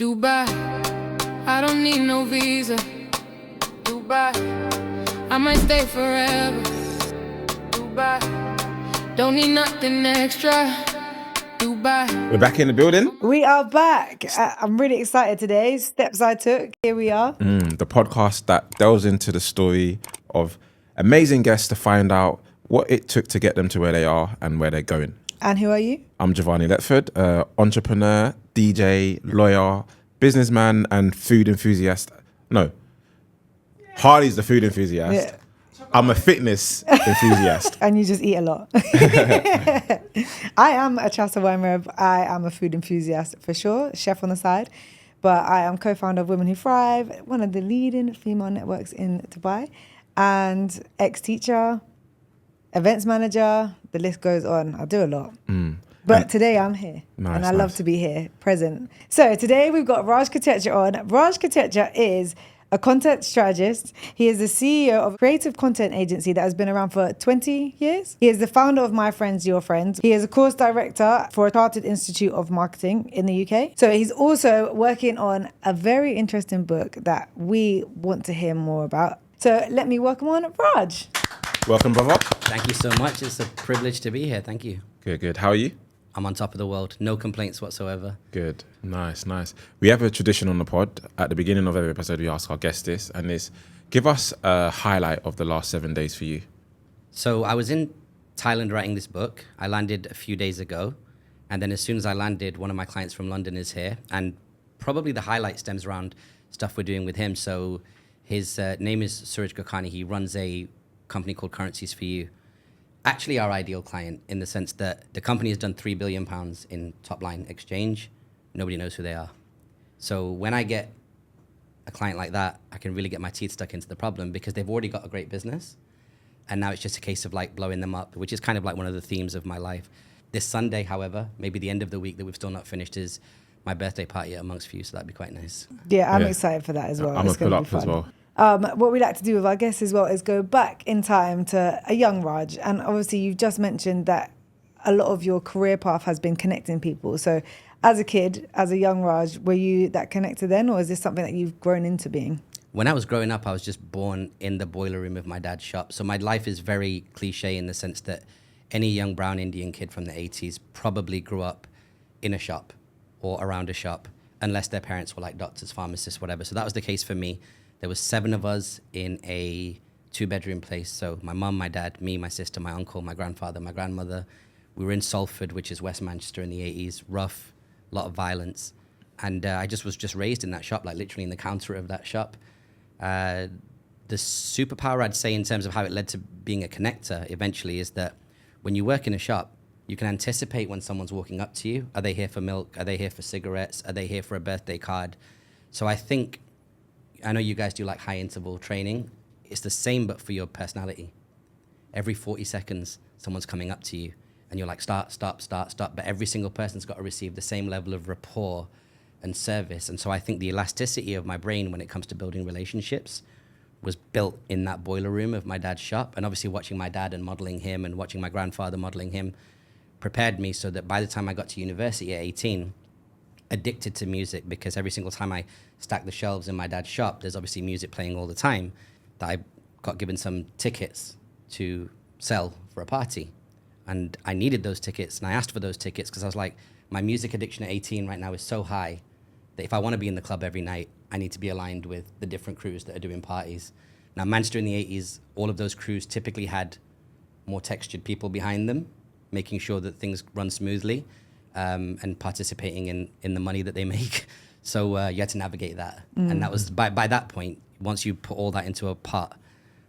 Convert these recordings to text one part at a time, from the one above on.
Dubai, I don't need no visa. Dubai, I might stay forever. Dubai, don't need nothing extra. Dubai. We're back in the building. We are back. I'm really excited today. Steps I took. Here we are. The podcast that delves into the story of amazing guests to find out what it took to get them to where they are and where they're going. And who are you? I'm Giovanni Letford, entrepreneur, DJ, lawyer, businessman, and food enthusiast. No, Harley's the food enthusiast. Yeah. I'm a fitness enthusiast. And you just eat a lot. I am a Chassa wine reb. I am a food enthusiast for sure, chef on the side. But I am co-founder of Women Who Thrive, one of the leading female networks in Dubai, and ex-teacher, events manager, the list goes on. I do a lot. But today I'm here, and I love to be here, present. So today we've got Raj Kotecha on. Raj Kotecha is a content strategist. He is the CEO of a creative content agency that has been around for 20 years. He is the founder of My Friends, Your Friends. He is a course director for a Chartered Institute of Marketing in the UK. So he's also working on a very interesting book that we want to hear more about. So let me welcome on Raj. Welcome, brother. Thank you so much. It's a privilege to be here. Thank you. Good. How are you? I'm on top of the world. No complaints whatsoever. Good. Nice. We have a tradition on the pod. At the beginning of every episode, we ask our guests this, and it's give us a highlight of the last 7 days for you. So I was in Thailand writing this book. I landed a few days ago. And then as soon as I landed, one of my clients from London is here. And probably the highlight stems around stuff we're doing with him. So his name is Raj Kotecha. He runs a company called Currencies for You. Actually our ideal client in the sense that the company has done £3 billion in top line exchange. Nobody knows who they are. So when I get a client like that, I can really get my teeth stuck into the problem because they've already got a great business. And now it's just a case of like blowing them up, which is kind of like one of the themes of my life. This Sunday, however, maybe the end of the week that we've still not finished is my birthday party at Amongst Few. So that'd be quite nice. Yeah, I'm excited for that as well. I'm going to pull up as well. What we like to do with our guests as well is go back in time to a young Raj. And obviously you've just mentioned that a lot of your career path has been connecting people. So as a kid, as a young Raj, were you that connected then, or is this something that you've grown into being? When I was growing up, I was just born in the boiler room of my dad's shop. So my life is very cliche in the sense that any young brown Indian kid from the 80s probably grew up in a shop or around a shop, unless their parents were like doctors, pharmacists, whatever. So that was the case for me. There was 7 of us in a 2-bedroom place. So my mum, my dad, me, my sister, my uncle, my grandfather, my grandmother. We were in Salford, which is West Manchester in the 80s. Rough, a lot of violence. And I was just raised in that shop, like literally in the counter of that shop. The superpower I'd say in terms of how it led to being a connector eventually is that when you work in a shop, you can anticipate when someone's walking up to you. Are they here for milk? Are they here for cigarettes? Are they here for a birthday card? So I know you guys do like high interval training. It's the same, but for your personality. Every 40 seconds, someone's coming up to you and you're like, start. But every single person's got to receive the same level of rapport and service. And so I think the elasticity of my brain when it comes to building relationships was built in that boiler room of my dad's shop. And obviously watching my dad and modeling him and watching my grandfather modeling him prepared me so that by the time I got to university at 18, addicted to music, because every single time I stack the shelves in my dad's shop, there's obviously music playing all the time, that I got given some tickets to sell for a party. And I needed those tickets, and I asked for those tickets because I was like, my music addiction at 18 right now is so high that if I want to be in the club every night, I need to be aligned with the different crews that are doing parties. Now, Manchester in the 80s, all of those crews typically had more textured people behind them, making sure that things run smoothly. And participating in the money that they make. So you had to navigate that. And that was, by that point, once you put all that into a pot,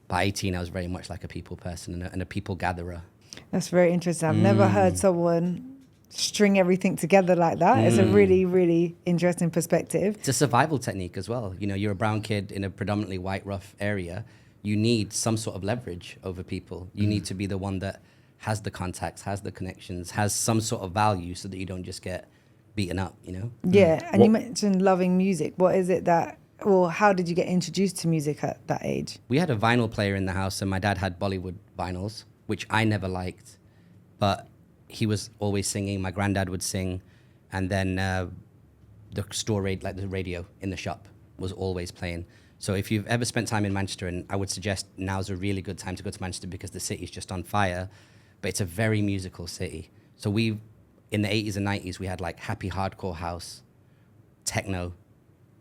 by 18, I was very much like a people person and a people gatherer. That's very interesting. I've never heard someone string everything together like that. It's a really, really interesting perspective. It's a survival technique as well. You know, you're a brown kid in a predominantly white, rough area. You need some sort of leverage over people. You need to be the one that has the contacts, has the connections, has some sort of value so that you don't just get beaten up, you know? Yeah, and you mentioned loving music. What is it how did you get introduced to music at that age? We had a vinyl player in the house and my dad had Bollywood vinyls, which I never liked, but he was always singing. My granddad would sing. And then the store like the radio in the shop was always playing. So if you've ever spent time in Manchester, and I would suggest now's a really good time to go to Manchester because the city's just on fire, but it's a very musical city. So in the 80s and 90s, we had like happy hardcore house, techno,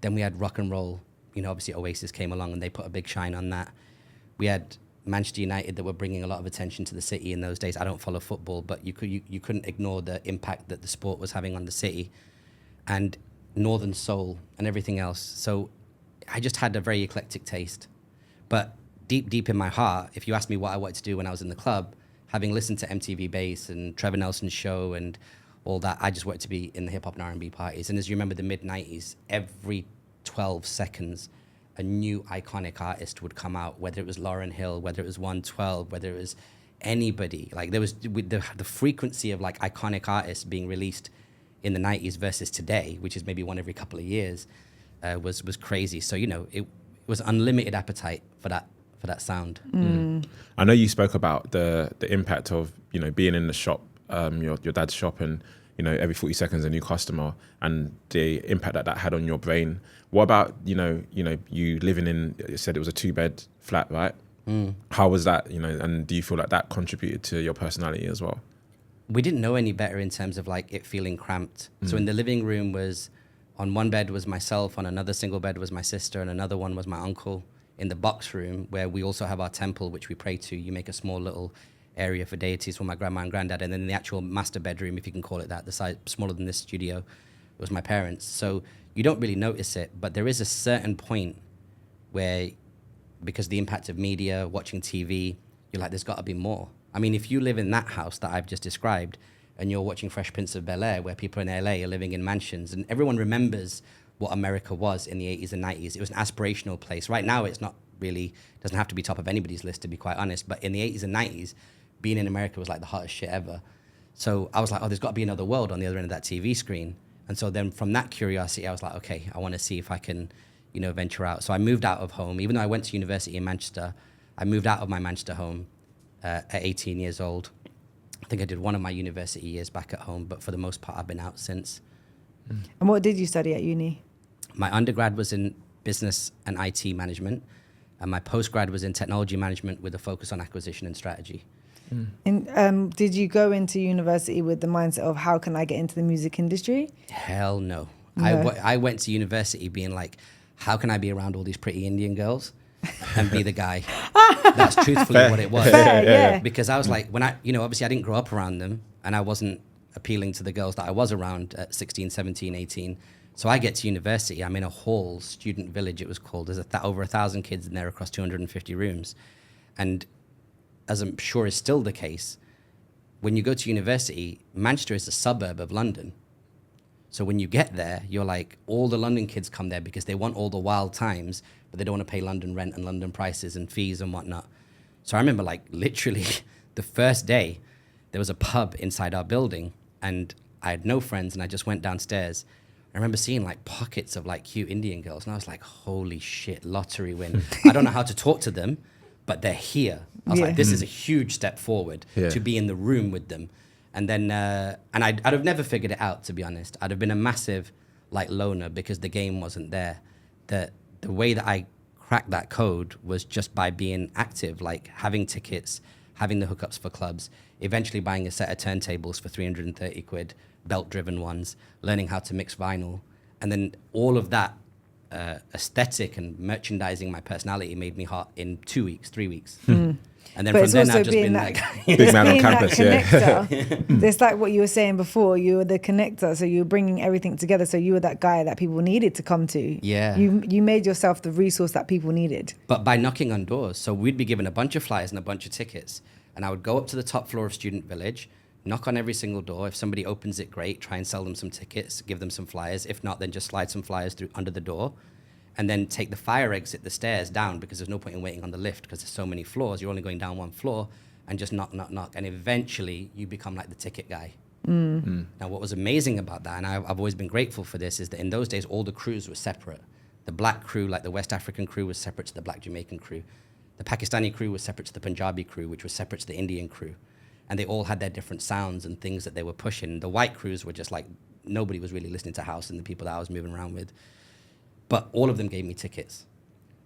then we had rock and roll. You know, obviously Oasis came along and they put a big shine on that. We had Manchester United that were bringing a lot of attention to the city in those days. I don't follow football, but you couldn't ignore the impact that the sport was having on the city, and Northern Soul and everything else. So I just had a very eclectic taste. But deep in my heart, if you asked me what I wanted to do when I was in the club, having listened to MTV Bass and Trevor Nelson's show and all that, I just wanted to be in the hip hop and R&B parties. And as you remember, the mid-90s, every 12 seconds, a new iconic artist would come out, whether it was Lauryn Hill, whether it was 112, whether it was anybody. Like there was the frequency of like iconic artists being released in the 90s versus today, which is maybe one every couple of years, was crazy. So, you know, it was unlimited appetite for that sound. I know you spoke about the impact of, you know, being in the shop, your dad's shop, and, you know, every 40 seconds a new customer, and the impact that had on your brain. What about, you know, you living in, you said it was a 2-bed flat, right? How was that, you know, and do you feel like that contributed to your personality as well? We didn't know any better in terms of like it feeling cramped. So in the living room on one bed was myself, on another single bed was my sister, and another one was my uncle. In the box room, where we also have our temple, which we pray to, you make a small little area for deities for my grandma and granddad. And then the actual master bedroom, if you can call it that, the size smaller than this studio, was my parents. So you don't really notice it, but there is a certain point where, because of the impact of media, watching TV, you're like, there's got to be more. I mean, if you live in that house that I've just described, and you're watching Fresh Prince of Bel-Air, where people in LA are living in mansions, and everyone remembers what America was in the 80s and 90s. It was an aspirational place. Right now, it's not really, doesn't have to be top of anybody's list, to be quite honest. But in the 80s and 90s, being in America was like the hottest shit ever. So I was like, oh, there's got to be another world on the other end of that TV screen. And so then from that curiosity, I was like, okay, I want to see if I can, you know, venture out. So I moved out of home. Even though I went to university in Manchester, I moved out of my Manchester home at 18 years old. I think I did one of my university years back at home, but for the most part, I've been out since. And what did you study at uni? My undergrad was in business and IT management, and my postgrad was in technology management with a focus on acquisition and strategy. And did you go into university with the mindset of how can I get into the music industry? Hell no. No. I went to university being like, how can I be around all these pretty Indian girls and be the guy? That's truthfully what it was. Yeah. Because I was like, when I, you know, obviously I didn't grow up around them, and I wasn't appealing to the girls that I was around at 16, 17, 18. So I get to university, I'm in a hall, student village it was called. There's over 1,000 kids in there across 250 rooms. And as I'm sure is still the case, when you go to university, Manchester is a suburb of London. So when you get there, you're like, all the London kids come there because they want all the wild times, but they don't want to pay London rent and London prices and fees and whatnot. So I remember like literally the first day, there was a pub inside our building, and I had no friends, and I just went downstairs. I remember seeing like pockets of like cute Indian girls, and I was like, holy shit, lottery win. I don't know how to talk to them, but they're here. I was like, this is a huge step forward to be in the room with them. And then, and I'd have never figured it out, to be honest. I'd have been a massive like loner because the game wasn't there. The way that I cracked that code was just by being active, like having tickets, having the hookups for clubs, eventually buying a set of turntables for 330 quid, belt-driven ones, learning how to mix vinyl. And then all of that aesthetic and merchandising my personality made me hot in 2 weeks, 3 weeks. And then But from it's then also I've just being been that, like... Big man on being campus, that yeah. connector. It's like what you were saying before. You were the connector, so you were bringing everything together. So you were that guy that people needed to come to. Yeah. You made yourself the resource that people needed. But by knocking on doors. So we'd be given a bunch of flyers and a bunch of tickets. And I would go up to the top floor of Student Village, knock on every single door. If somebody opens it, great. Try and sell them some tickets, give them some flyers. If not, then just slide some flyers through under the door. And then take the fire exit, the stairs down, because there's no point in waiting on the lift because there's so many floors. You're only going down one floor, and just knock, knock, knock. And eventually you become like the ticket guy. Now, what was amazing about that, and I've always been grateful for this, is that in those days, all the crews were separate. The black crew, like the West African crew, was separate to the black Jamaican crew. The Pakistani crew was separate to the Punjabi crew, which was separate to the Indian crew. And they all had their different sounds and things that they were pushing. The white crews were just like nobody was really listening to house and the people that I was moving around with. But all of them gave me tickets,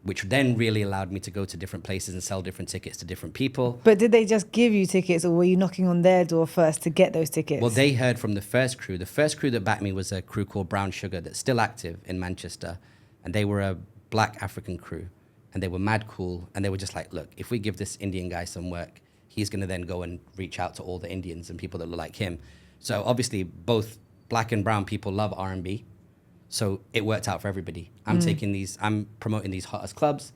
which then really allowed me to go to different places and sell different tickets to different people. But did they just give you tickets, or were you knocking on their door first to get those tickets? Well, they heard from the first crew. The first crew that backed me was a crew called Brown Sugar that's still active in Manchester. And they were a black African crew. And they were mad cool. And they were just like, look, if we give this Indian guy some work, he's going to then go and reach out to all the Indians and people that look like him. So obviously, both black and brown people love R&B. So it worked out for everybody. I'm promoting these hottest clubs.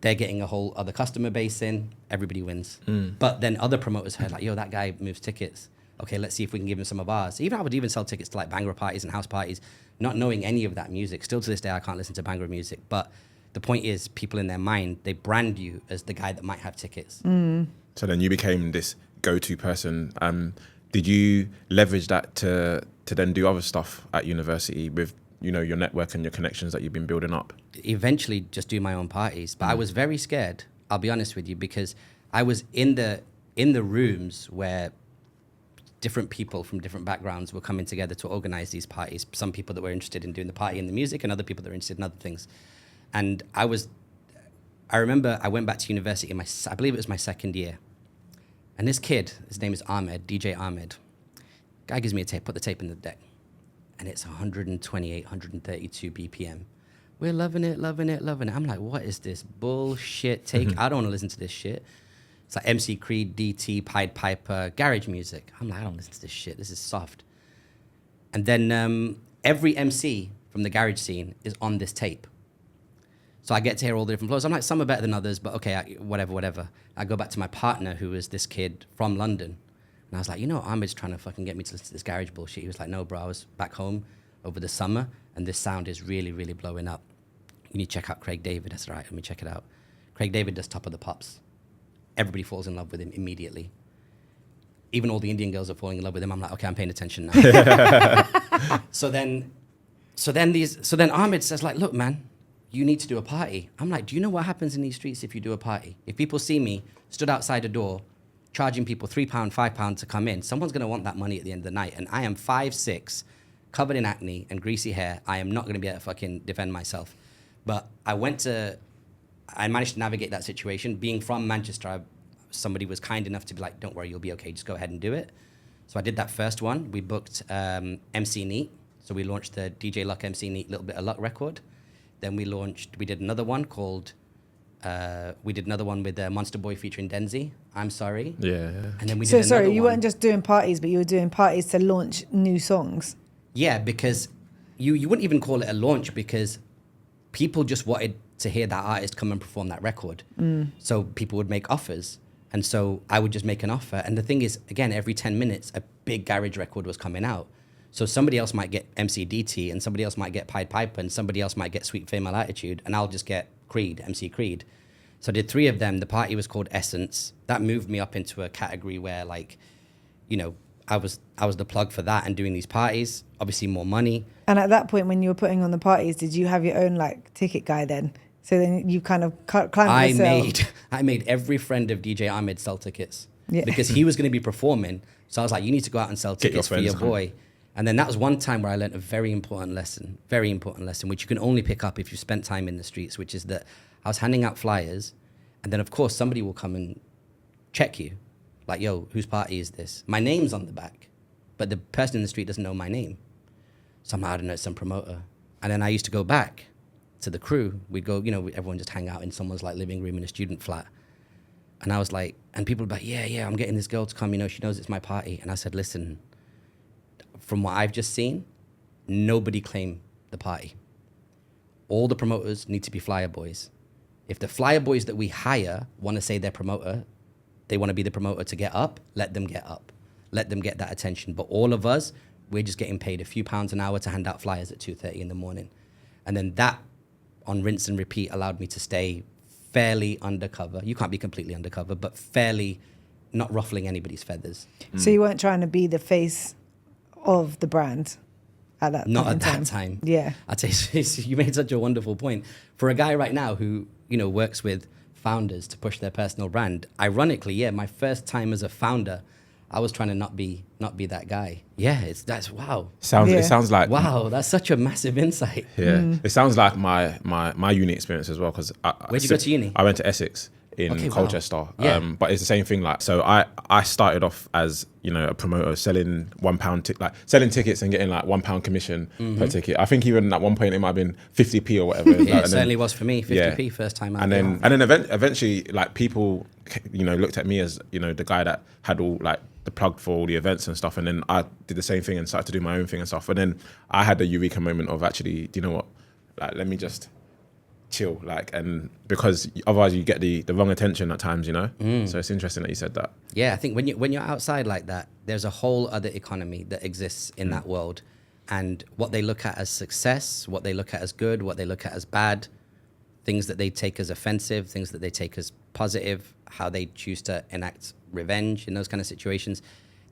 They're getting a whole other customer base in. Everybody wins. But then other promoters heard like, yo, that guy moves tickets. Okay, let's see if we can give him some of ours. I would even sell tickets to like Bhangra parties and house parties, not knowing any of that music. Still to this day, I can't listen to Bhangra music. But the point is, people in their mind, they brand you as the guy that might have tickets. So then you became this go-to person. Did you leverage that to then do other stuff at university with, you know, your network and your connections that you've been building up? Eventually just do my own parties. But I was very scared, I'll be honest with you, because I was in the rooms where different people from different backgrounds were coming together to organize these parties. Some people that were interested in doing the party and the music, and other people that were interested in other things. And I remember I went back to university I believe it was my second year. And this kid, his name is Ahmed, DJ Ahmed. Guy gives me a tape, put the tape in the deck. And it's 128, 132 BPM. We're loving it, loving it, loving it. I'm like, what is this bullshit take? I don't want to listen to this shit. It's like MC Creed, DT, Pied Piper, garage music. I'm like, I don't listen to this shit. This is soft. And then every MC from the garage scene is on this tape. So I get to hear all the different flows. I'm like, some are better than others, but okay, whatever. I go back to my partner, who is this kid from London. And I was like, you know, Ahmed's trying to fucking get me to listen to this garage bullshit. He was like, no, bro, I was back home over the summer, and this sound is really, really blowing up. You need to check out Craig David. That's right, let me check it out. Craig David does Top of the Pops. Everybody falls in love with him immediately. Even all the Indian girls are falling in love with him. I'm like, okay, I'm paying attention now. So then Ahmed says, like, look, man, you need to do a party. I'm like, do you know what happens in these streets if you do a party? If people see me stood outside a door, charging people £3, £5 to come in, someone's going to want that money at the end of the night. And I am 5'6", covered in acne and greasy hair. I am not going to be able to fucking defend myself. But I managed to navigate that situation. Being from Manchester, somebody was kind enough to be like, don't worry, you'll be okay. Just go ahead and do it. So I did that first one. We booked MC Neat. So we launched the DJ Luck MC Neat Little Bit of Luck record. Then we did another one called, with Monster Boy featuring Denzi, I'm Sorry. Yeah. And then we did So another sorry, you one. weren't just doing parties, but you were doing parties to launch new songs. Yeah, because you wouldn't even call it a launch, because people just wanted to hear that artist come and perform that record. So people would make offers. And so I would just make an offer. And the thing is, again, every 10 minutes, a big garage record was coming out. So somebody else might get MCDT, and somebody else might get Pied Piper, and somebody else might get Sweet Female Attitude, and I'll just get Creed, MC Creed. So I did 3 of them. The party was called Essence. That moved me up into a category where, like, you know, I was the plug for that and doing these parties, obviously more money. And at that point, when you were putting on the parties, did you have your own like ticket guy then? So then you kind of climbed yourself. I made every friend of DJ Ahmed sell tickets, Yeah. because he was going to be performing. So I was like, you need to go out and sell tickets for your boy. And then that was one time where I learned a very important lesson, which you can only pick up if you spent time in the streets, which is that I was handing out flyers, and then of course somebody will come and check you. Like, yo, whose party is this? My name's on the back, but the person in the street doesn't know my name. So I'm like, I don't know, it's some promoter. And then I used to go back to the crew. We'd go, you know, everyone just hang out in someone's like living room in a student flat. And I was like, and people would be like, yeah, I'm getting this girl to come, you know, she knows it's my party. And I said, listen, from what I've just seen, nobody claim the party. All the promoters need to be flyer boys. If the flyer boys that we hire want to say they're promoter, they want to be the promoter to get up, let them get up. Let them get that attention. But all of us, we're just getting paid a few pounds an hour to hand out flyers at 2:30 in the morning. And then that, on rinse and repeat, allowed me to stay fairly undercover. You can't be completely undercover, but fairly not ruffling anybody's feathers. So you weren't trying to be the face of the brand at that Not point at in that time. time. Yeah. I'd say you made such a wonderful point. For a guy right now who, you know, works with founders to push their personal brand, ironically, yeah, my first time as a founder, I was trying to not be that guy. Yeah, that's wow. Sounds Yeah. It sounds like Wow, that's such a massive insight. Yeah, it sounds like my uni experience as well. Because Where'd you go to uni? I went to Essex in Okay, wow. Colchester. Yeah. But it's the same thing. Like, so I started off as, you know, a promoter selling £1 selling tickets and getting like £1 commission per ticket. I think even at one point it might have been 50p or whatever. Yeah, it certainly was for me. 50p Yeah. first time out. And then eventually, like, people, you know, looked at me as, you know, the guy that had all like the plug for all the events and stuff. And then I did the same thing and started to do my own thing and stuff. And then I had the eureka moment of actually, do you know what? Like, let me just chill, like, and because otherwise you get the wrong attention at times, you know. So it's interesting that you said that. Yeah, I think when you're outside like that, there's a whole other economy that exists in that world, and what they look at as success, what they look at as good, what they look at as bad, things that they take as offensive, things that they take as positive, how they choose to enact revenge in those kind of situations,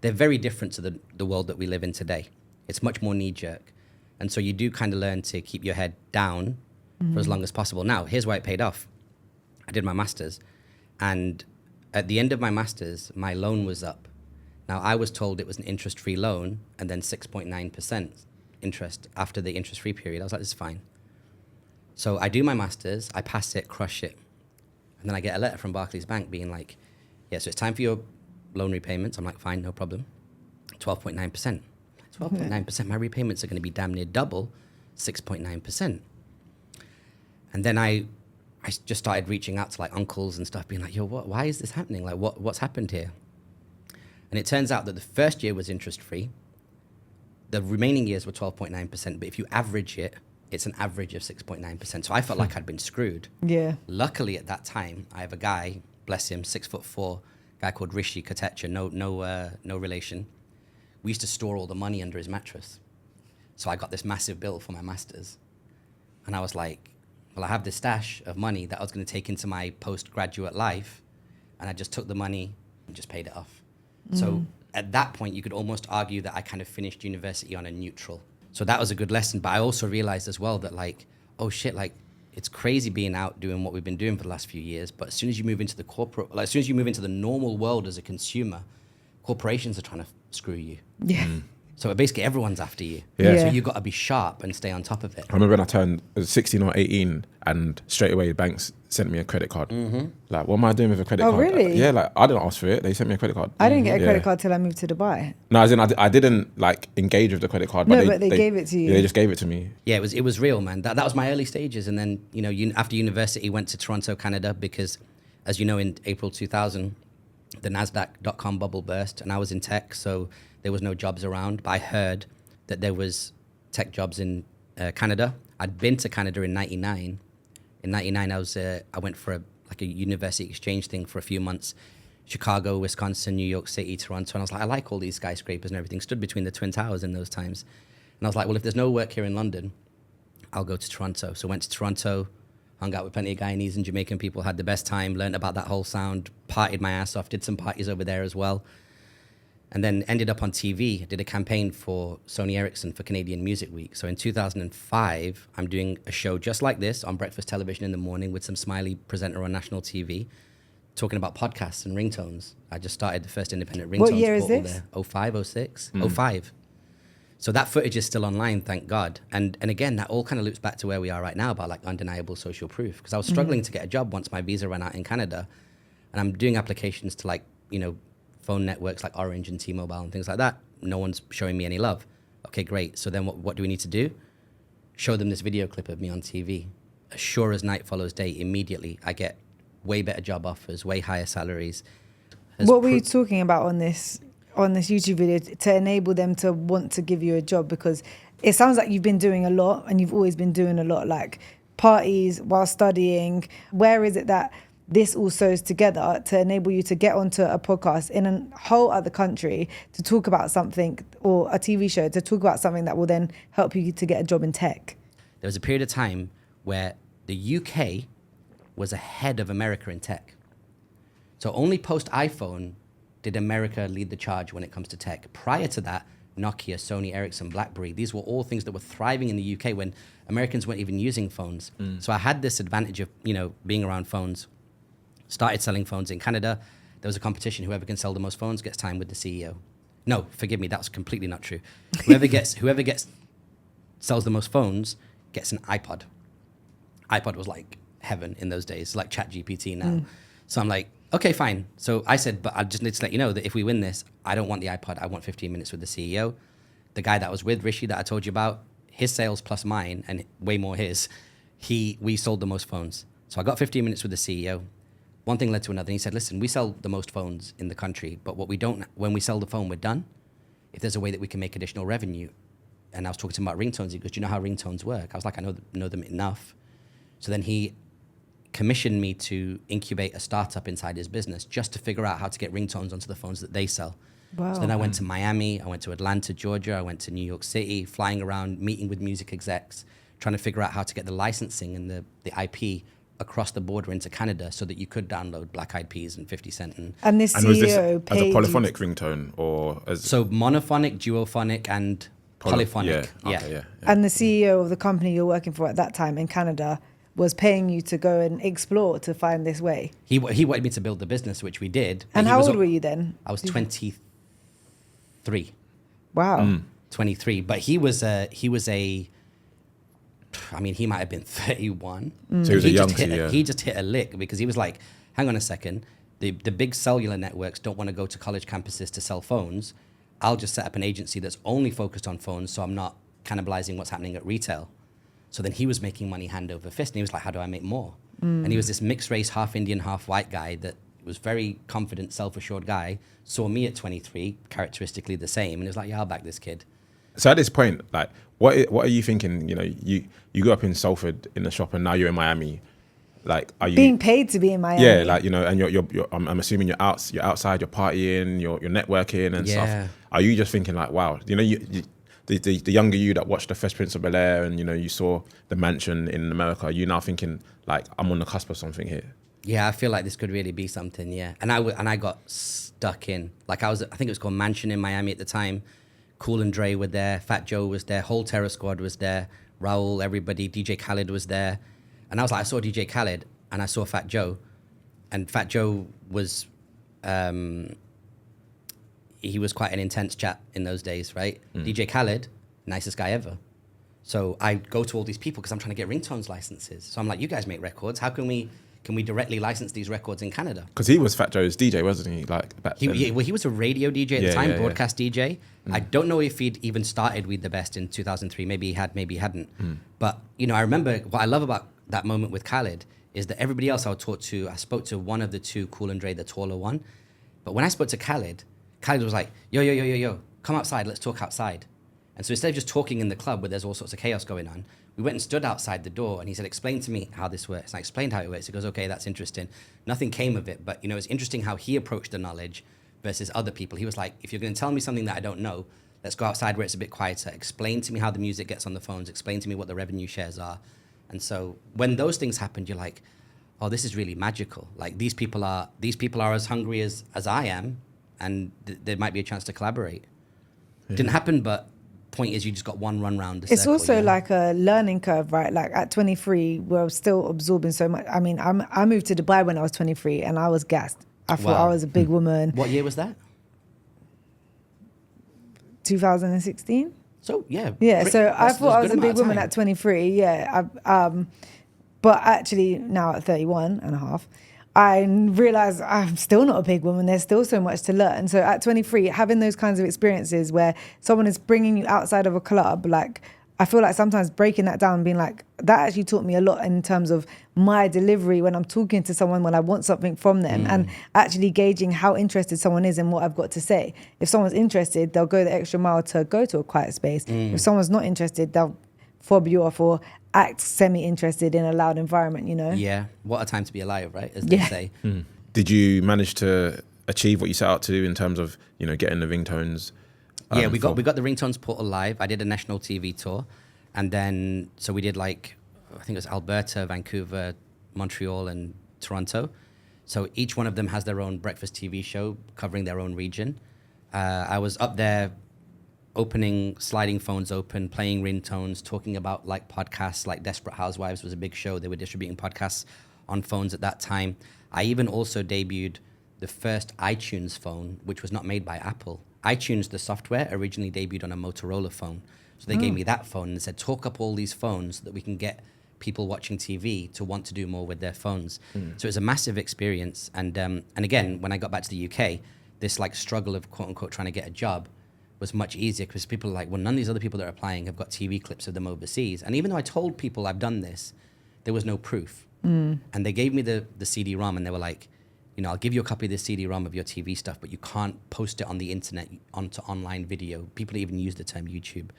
they're very different to the world that we live in today. It's much more knee-jerk, and so you do kind of learn to keep your head down for as long as possible. Now, here's why it paid off. I did my master's, and at the end of my master's, my loan was up. Now, I was told it was an interest-free loan and then 6.9% interest after the interest-free period. I was like, this is fine. So I do my master's, I pass it, crush it. And then I get a letter from Barclays Bank being like, yeah, so it's time for your loan repayments. I'm like, fine, no problem. 12.9%. 12.9%, my repayments are going to be damn near double 6.9%. And then I just started reaching out to like uncles and stuff, being like, yo, why is this happening? Like, what's happened here? And it turns out that the first year was interest-free. The remaining years were 12.9%, but if you average it, it's an average of 6.9%. So I felt like I'd been screwed. Yeah. Luckily, at that time, I have a guy, bless him, 6'4", guy called Raj Kotecha, no relation. We used to store all the money under his mattress. So I got this massive bill for my master's. And I was like, well, I have this stash of money that I was going to take into my postgraduate life, and I just took the money and just paid it off. So at that point, you could almost argue that I kind of finished university on a neutral. So that was a good lesson. But I also realized as well that, like, oh shit, like, it's crazy being out doing what we've been doing for the last few years. But as soon as you move into the corporate, like, as soon as you move into the normal world as a consumer, corporations are trying to screw you. Yeah. So basically everyone's after you. Yeah. Yeah. So you've got to be sharp and stay on top of it. I remember when I turned 16 or 18 and straight away banks sent me a credit card. Like, what am I doing with a credit Oh, card? really? Yeah, like, I didn't ask for it. They sent me a credit card. I didn't get a credit Yeah. card till I moved to Dubai. No, as in I didn't like engage with the credit card. No, but they gave it to you. Yeah, they just gave it to me. Yeah, it was real, man. That was my early stages. And then, you know, after university, went to Toronto, Canada, because as you know, in April 2000, the NASDAQ.com bubble burst, and I was in tech, so there was no jobs around. But I heard that there was tech jobs in Canada. I'd been to Canada in 99. In 99, I went for a university exchange thing for a few months. Chicago, Wisconsin, New York City, Toronto. And I was like, I like all these skyscrapers and everything. Stood between the Twin Towers in those times. And I was like, well, if there's no work here in London, I'll go to Toronto. So went to Toronto, hung out with plenty of Guyanese and Jamaican people, had the best time, learned about that whole sound, partied my ass off, did some parties over there as well. And then ended up on TV, did a campaign for Sony Ericsson for Canadian Music Week. So in 2005, I'm doing a show just like this on breakfast television in the morning with some smiley presenter on national TV, talking about podcasts and ringtones. I just started the first independent ringtones What year is portal this? there. 05, 06, 05. So that footage is still online, thank God. And again, that all kind of loops back to where we are right now about like undeniable social proof. Because I was struggling to get a job once my visa ran out in Canada. And I'm doing applications to like, you know, phone networks like Orange and T-Mobile and things like that. No one's showing me any love. Okay, great. So then what do we need to do? Show them this video clip of me on TV. As sure as night follows day, immediately I get way better job offers, way higher salaries. What were you talking about on this YouTube video to enable them to want to give you a job? Because it sounds like you've been doing a lot and you've always been doing a lot, like parties while studying. Where is it that this all sews together to enable you to get onto a podcast in a whole other country to talk about something, or a TV show to talk about something that will then help you to get a job in tech? There was a period of time where the UK was ahead of America in tech. So only post iPhone did America lead the charge when it comes to tech. Prior to that, Nokia, Sony Ericsson, BlackBerry, these were all things that were thriving in the UK when Americans weren't even using phones. So I had this advantage of, you know, being around phones. Started selling phones in Canada. there was a competition. Whoever can sell the most phones gets time with the CEO. No, forgive me, that's completely not true. Whoever gets sells the most phones gets an iPod. iPod was like heaven in those days, like ChatGPT now. So I'm like, okay, fine. So I said, but I just need to let you know that if we win this, I don't want the iPod. I want 15 minutes with the CEO. The guy that was with Rishi that I told you about, his sales plus mine and way more his, we sold the most phones. So I got 15 minutes with the CEO. One thing led to another. And he said, listen, we sell the most phones in the country, but what we don't, when we sell the phone, we're done. If there's a way that we can make additional revenue. And I was talking to him about ringtones. He goes, do you know how ringtones work? I was like, I know them enough. So then he commissioned me to incubate a startup inside his business just to figure out how to get ringtones onto the phones that they sell. Wow. So then I went to Miami, I went to Atlanta, Georgia, I went to New York City, flying around, meeting with music execs, trying to figure out how to get the licensing and the IP across the border into Canada so that you could download Black Eyed Peas and 50 Cent. And this CEO was this as paid a polyphonic ringtone or as So monophonic, duophonic, and polyphonic. Yeah. Okay, yeah. And the CEO of the company you're working for at that time in Canada was paying you to go and explore to find this way. He wanted me to build the business, which we did. but And he how was old a- were you then? I was 23. Wow. 23. But he was a, I mean, he might have been 31. So he was a young just hit CEO. He just hit a lick because he was like, hang on a second. The big cellular networks don't want to go to college campuses to sell phones. I'll just set up an agency that's only focused on phones so I'm not cannibalizing what's happening at retail. So then he was making money hand over fist. And he was like, how do I make more? And he was this mixed race, half Indian, half white guy that was very confident, self-assured guy, saw me at 23, characteristically the same. And he was like, yeah, I'll back this kid. So at this point, like, what are you thinking? You know, you grew up in Salford in the shop, and now you're in Miami. Like, are you Being paid to be in Miami. Yeah, like, you know, and you're I'm assuming you're outside, you're partying, you're networking and Yeah. stuff. Are you just thinking like, wow, you know, the younger you that watched the Fresh Prince of Bel-Air and you know you saw the mansion in America, are you now thinking like, I'm on the cusp of something here? Yeah, I feel like this could really be something. Yeah, and I got stuck in. Like I think it was called Mansion in Miami at the time. Cool and Dre were there. Fat Joe was there. Whole Terror Squad was there. Raul, everybody. DJ Khaled was there, and I was like, I saw DJ Khaled and I saw Fat Joe, and Fat Joe was, he was quite an intense chap in those days, right? DJ Khaled, nicest guy ever. So I go to all these people because I'm trying to get ringtones licenses. So I'm like, you guys make records. How can we directly license these records in Canada? Because he was Fat Joe's DJ, wasn't he? Like back then. He was a radio DJ at the Yeah, time, yeah, yeah. broadcast DJ. I don't know if he'd even started Weed the Best in 2003. Maybe he had, maybe he hadn't. But, you know, I remember what I love about that moment with Khaled is that everybody else I spoke to one of the two, Cool and Dre, the taller one. But when I spoke to Khaled was like, yo, come outside, let's talk outside. And so instead of just talking in the club where there's all sorts of chaos going on, we went and stood outside the door and he said, explain to me how this works. And I explained how it works. He goes, okay, that's interesting. Nothing came of it, but you know, it's interesting how he approached the knowledge versus other people. He was like, if you're going to tell me something that I don't know, let's go outside where it's a bit quieter. Explain to me how the music gets on the phones. Explain to me what the revenue shares are. And so when those things happened, you're like, oh, this is really magical. Like these people are as hungry as I am, and there might be a chance to collaborate. Didn't happen, but point is you just got one run round the It's circle, also yeah. like a learning curve, right? Like at 23, we're still absorbing so much. I mean, I moved to Dubai when I was 23 and I was gassed. I thought Wow. I was a big woman. What year was that? 2016? So yeah. Yeah, so I that's thought I a was a good big amount of woman time. at 23. Yeah. But actually now at 31 and a half, I realize I'm still not a big woman. There's still so much to learn. So at 23, having those kinds of experiences where someone is bringing you outside of a club, like I feel like sometimes breaking that down and being like, that actually taught me a lot in terms of my delivery when I'm talking to someone, when I want something from them, and actually gauging how interested someone is in what I've got to say. If someone's interested, they'll go the extra mile to go to a quiet space. If someone's not interested, they'll fob you off or act semi-interested in a loud environment, you know? Yeah. What a time to be alive, right? As they Yeah. say. Did you manage to achieve what you set out to do in terms of, you know, getting the ringtones? Yeah, we got the Ringtones portal live. I did a national TV tour, and then so we did like I think it was Alberta, Vancouver, Montreal, and Toronto. So each one of them has their own breakfast TV show covering their own region. I was up there opening sliding phones open, playing ringtones, talking about like podcasts, like Desperate Housewives was a big show. They were distributing podcasts on phones at that time. I even also debuted the first iTunes phone, which was not made by Apple. iTunes, the software, originally debuted on a Motorola phone. So they gave me that phone and said, talk up all these phones so that we can get people watching TV to want to do more with their phones. So it was a massive experience. And again, when I got back to the UK, this like struggle of quote unquote trying to get a job was much easier because people are like, well, none of these other people that are applying have got TV clips of them overseas. And even though I told people I've done this, there was no proof. And they gave me the CD-ROM and they were like, you know, I'll give you a copy of the CD-ROM of your TV stuff, but you can't post it on the internet onto online video. People even use the term YouTube.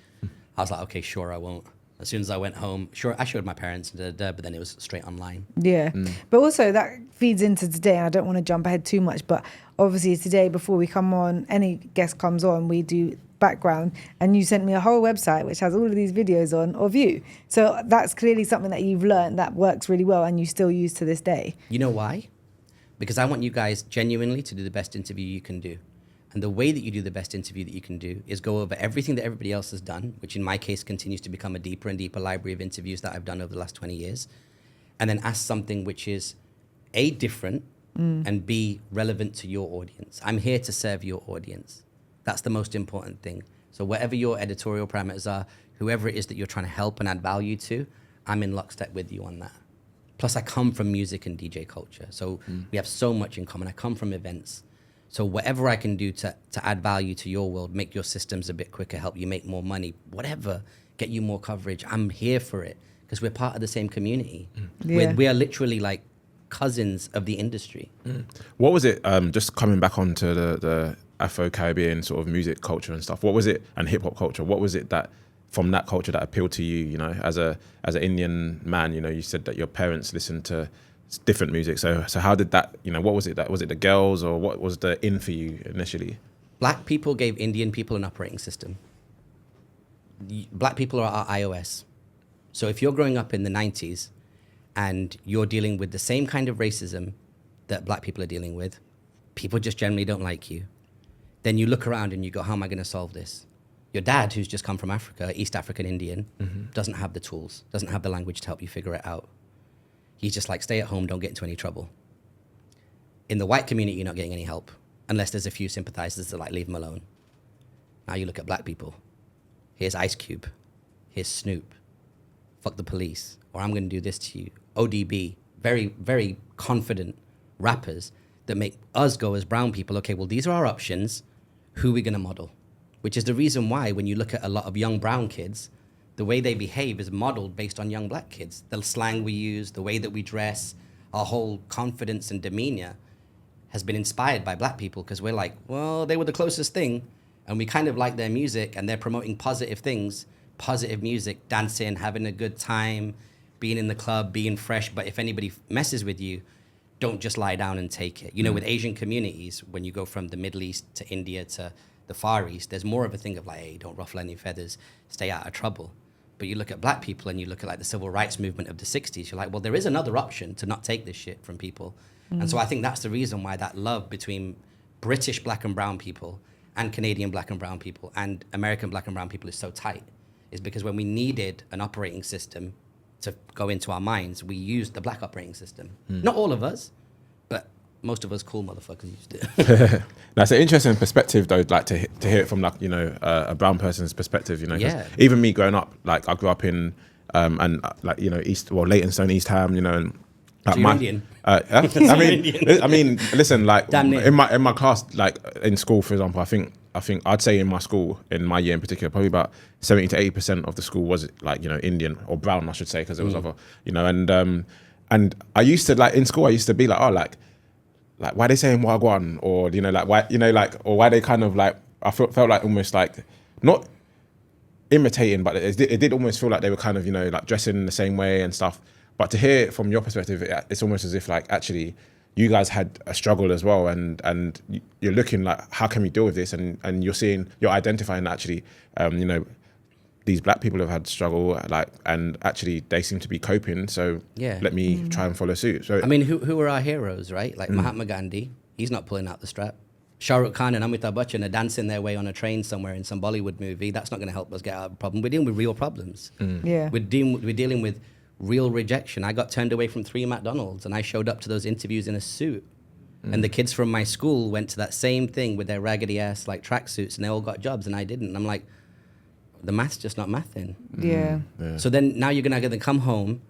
I was like, okay, sure, I won't. As soon as I went home, sure, I showed my parents, but then it was straight online. Yeah. But also that feeds into today. I don't want to jump ahead too much, but obviously today, before we come on, any guest comes on, we do background, and you sent me a whole website which has all of these videos on of you. So that's clearly something that you've learned that works really well and you still use to this day. You know why? Because I want you guys genuinely to do the best interview you can do. And the way that you do the best interview that you can do is go over everything that everybody else has done, which in my case continues to become a deeper and deeper library of interviews that I've done over the last 20 years. And then ask something which is A, different, and B, relevant to your audience. I'm here to serve your audience. That's the most important thing. So whatever your editorial parameters are, whoever it is that you're trying to help and add value to, I'm in lockstep with you on that. Plus, I come from music and DJ culture. So we have so much in common. I come from events. So whatever I can do to add value to your world, make your systems a bit quicker, help you make more money, whatever, get you more coverage, I'm here for it because we're part of the same community. Yeah. We are literally like cousins of the industry. What was it, just coming back onto the Afro-Caribbean sort of music culture and stuff, what was it, and hip-hop culture, what was it that from that culture that appealed to you, you know, as an Indian man? You know, you said that your parents listened to different music. So how did that, you know, what was it was it the girls, or what was the in for you initially? Black people gave Indian people an operating system. Black people are our iOS. So if you're growing up in the 90s and you're dealing with the same kind of racism that black people are dealing with, people just generally don't like you. Then you look around and you go, how am I going to solve this? Your dad, who's just come from Africa, East African Indian, doesn't have the tools, doesn't have the language to help you figure it out. He's just like, stay at home, don't get into any trouble. In the white community, you're not getting any help, unless there's a few sympathizers that like, leave him alone. Now you look at black people. Here's Ice Cube. Here's Snoop. Fuck the police. Or I'm going to do this to you. ODB. Very, very confident rappers that make us go as brown people, okay, well, these are our options. Who are we going to model? Which is the reason why when you look at a lot of young brown kids, the way they behave is modeled based on young black kids. The slang we use, the way that we dress, our whole confidence and demeanor has been inspired by black people because we're like, well, they were the closest thing. And we kind of like their music and they're promoting positive things, positive music, dancing, having a good time, being in the club, being fresh. But if anybody messes with you, don't just lie down and take it. You know, with Asian communities, when you go from the Middle East to India to the Far East, there's more of a thing of like, hey, don't ruffle any feathers, stay out of trouble. But you look at black people and you look at like the civil rights movement of the 60s, you're like, well, there is another option to not take this shit from people. And so I think that's the reason why that love between British black and brown people and Canadian black and brown people and American black and brown people is so tight, is because when we needed an operating system to go into our minds, we used the black operating system. Not all of us, but most of us cool motherfuckers used it. That's an interesting perspective though, like to hear it from like, you know, a brown person's perspective, you know. 'Cause Yeah. even me growing up, like I grew up in like, you know, Leytonstone, East Ham, you know, and like So you're Indian? I mean, listen, like Damn near. in my class, like in school, for example, I think I'd say in my school, in my year in particular, probably about 70 to 80% of the school was like, you know, Indian or brown, I should say, because there was other, you know, and I used to like in school, I used to be like, oh, like why they saying wagwan, or you know, like why, you know, like, or why they kind of like, I felt like almost like not imitating, but it did almost feel like they were kind of, you know, like dressing in the same way and stuff. But to hear it from your perspective, it's almost as if like actually you guys had a struggle as well, and you're looking like, how can we deal with this? And you're identifying actually, you know, these black people have had struggle, like, and actually they seem to be coping. So Yeah. let me try and follow suit. So I mean, who are our heroes, right? Like Mahatma Gandhi, he's not pulling out the strap. Shah Rukh Khan and Amitabh Bachchan are dancing their way on a train somewhere in some Bollywood movie. That's not going to help us get out of the problem. We're dealing with real problems. Yeah. We're dealing with real rejection. I got turned away from 3 McDonald's and I showed up to those interviews in a suit. And the kids from my school went to that same thing with their raggedy ass like tracksuits, and they all got jobs, and I didn't. And I'm like, the math's just not mathing. Yeah. So then now you're gonna come home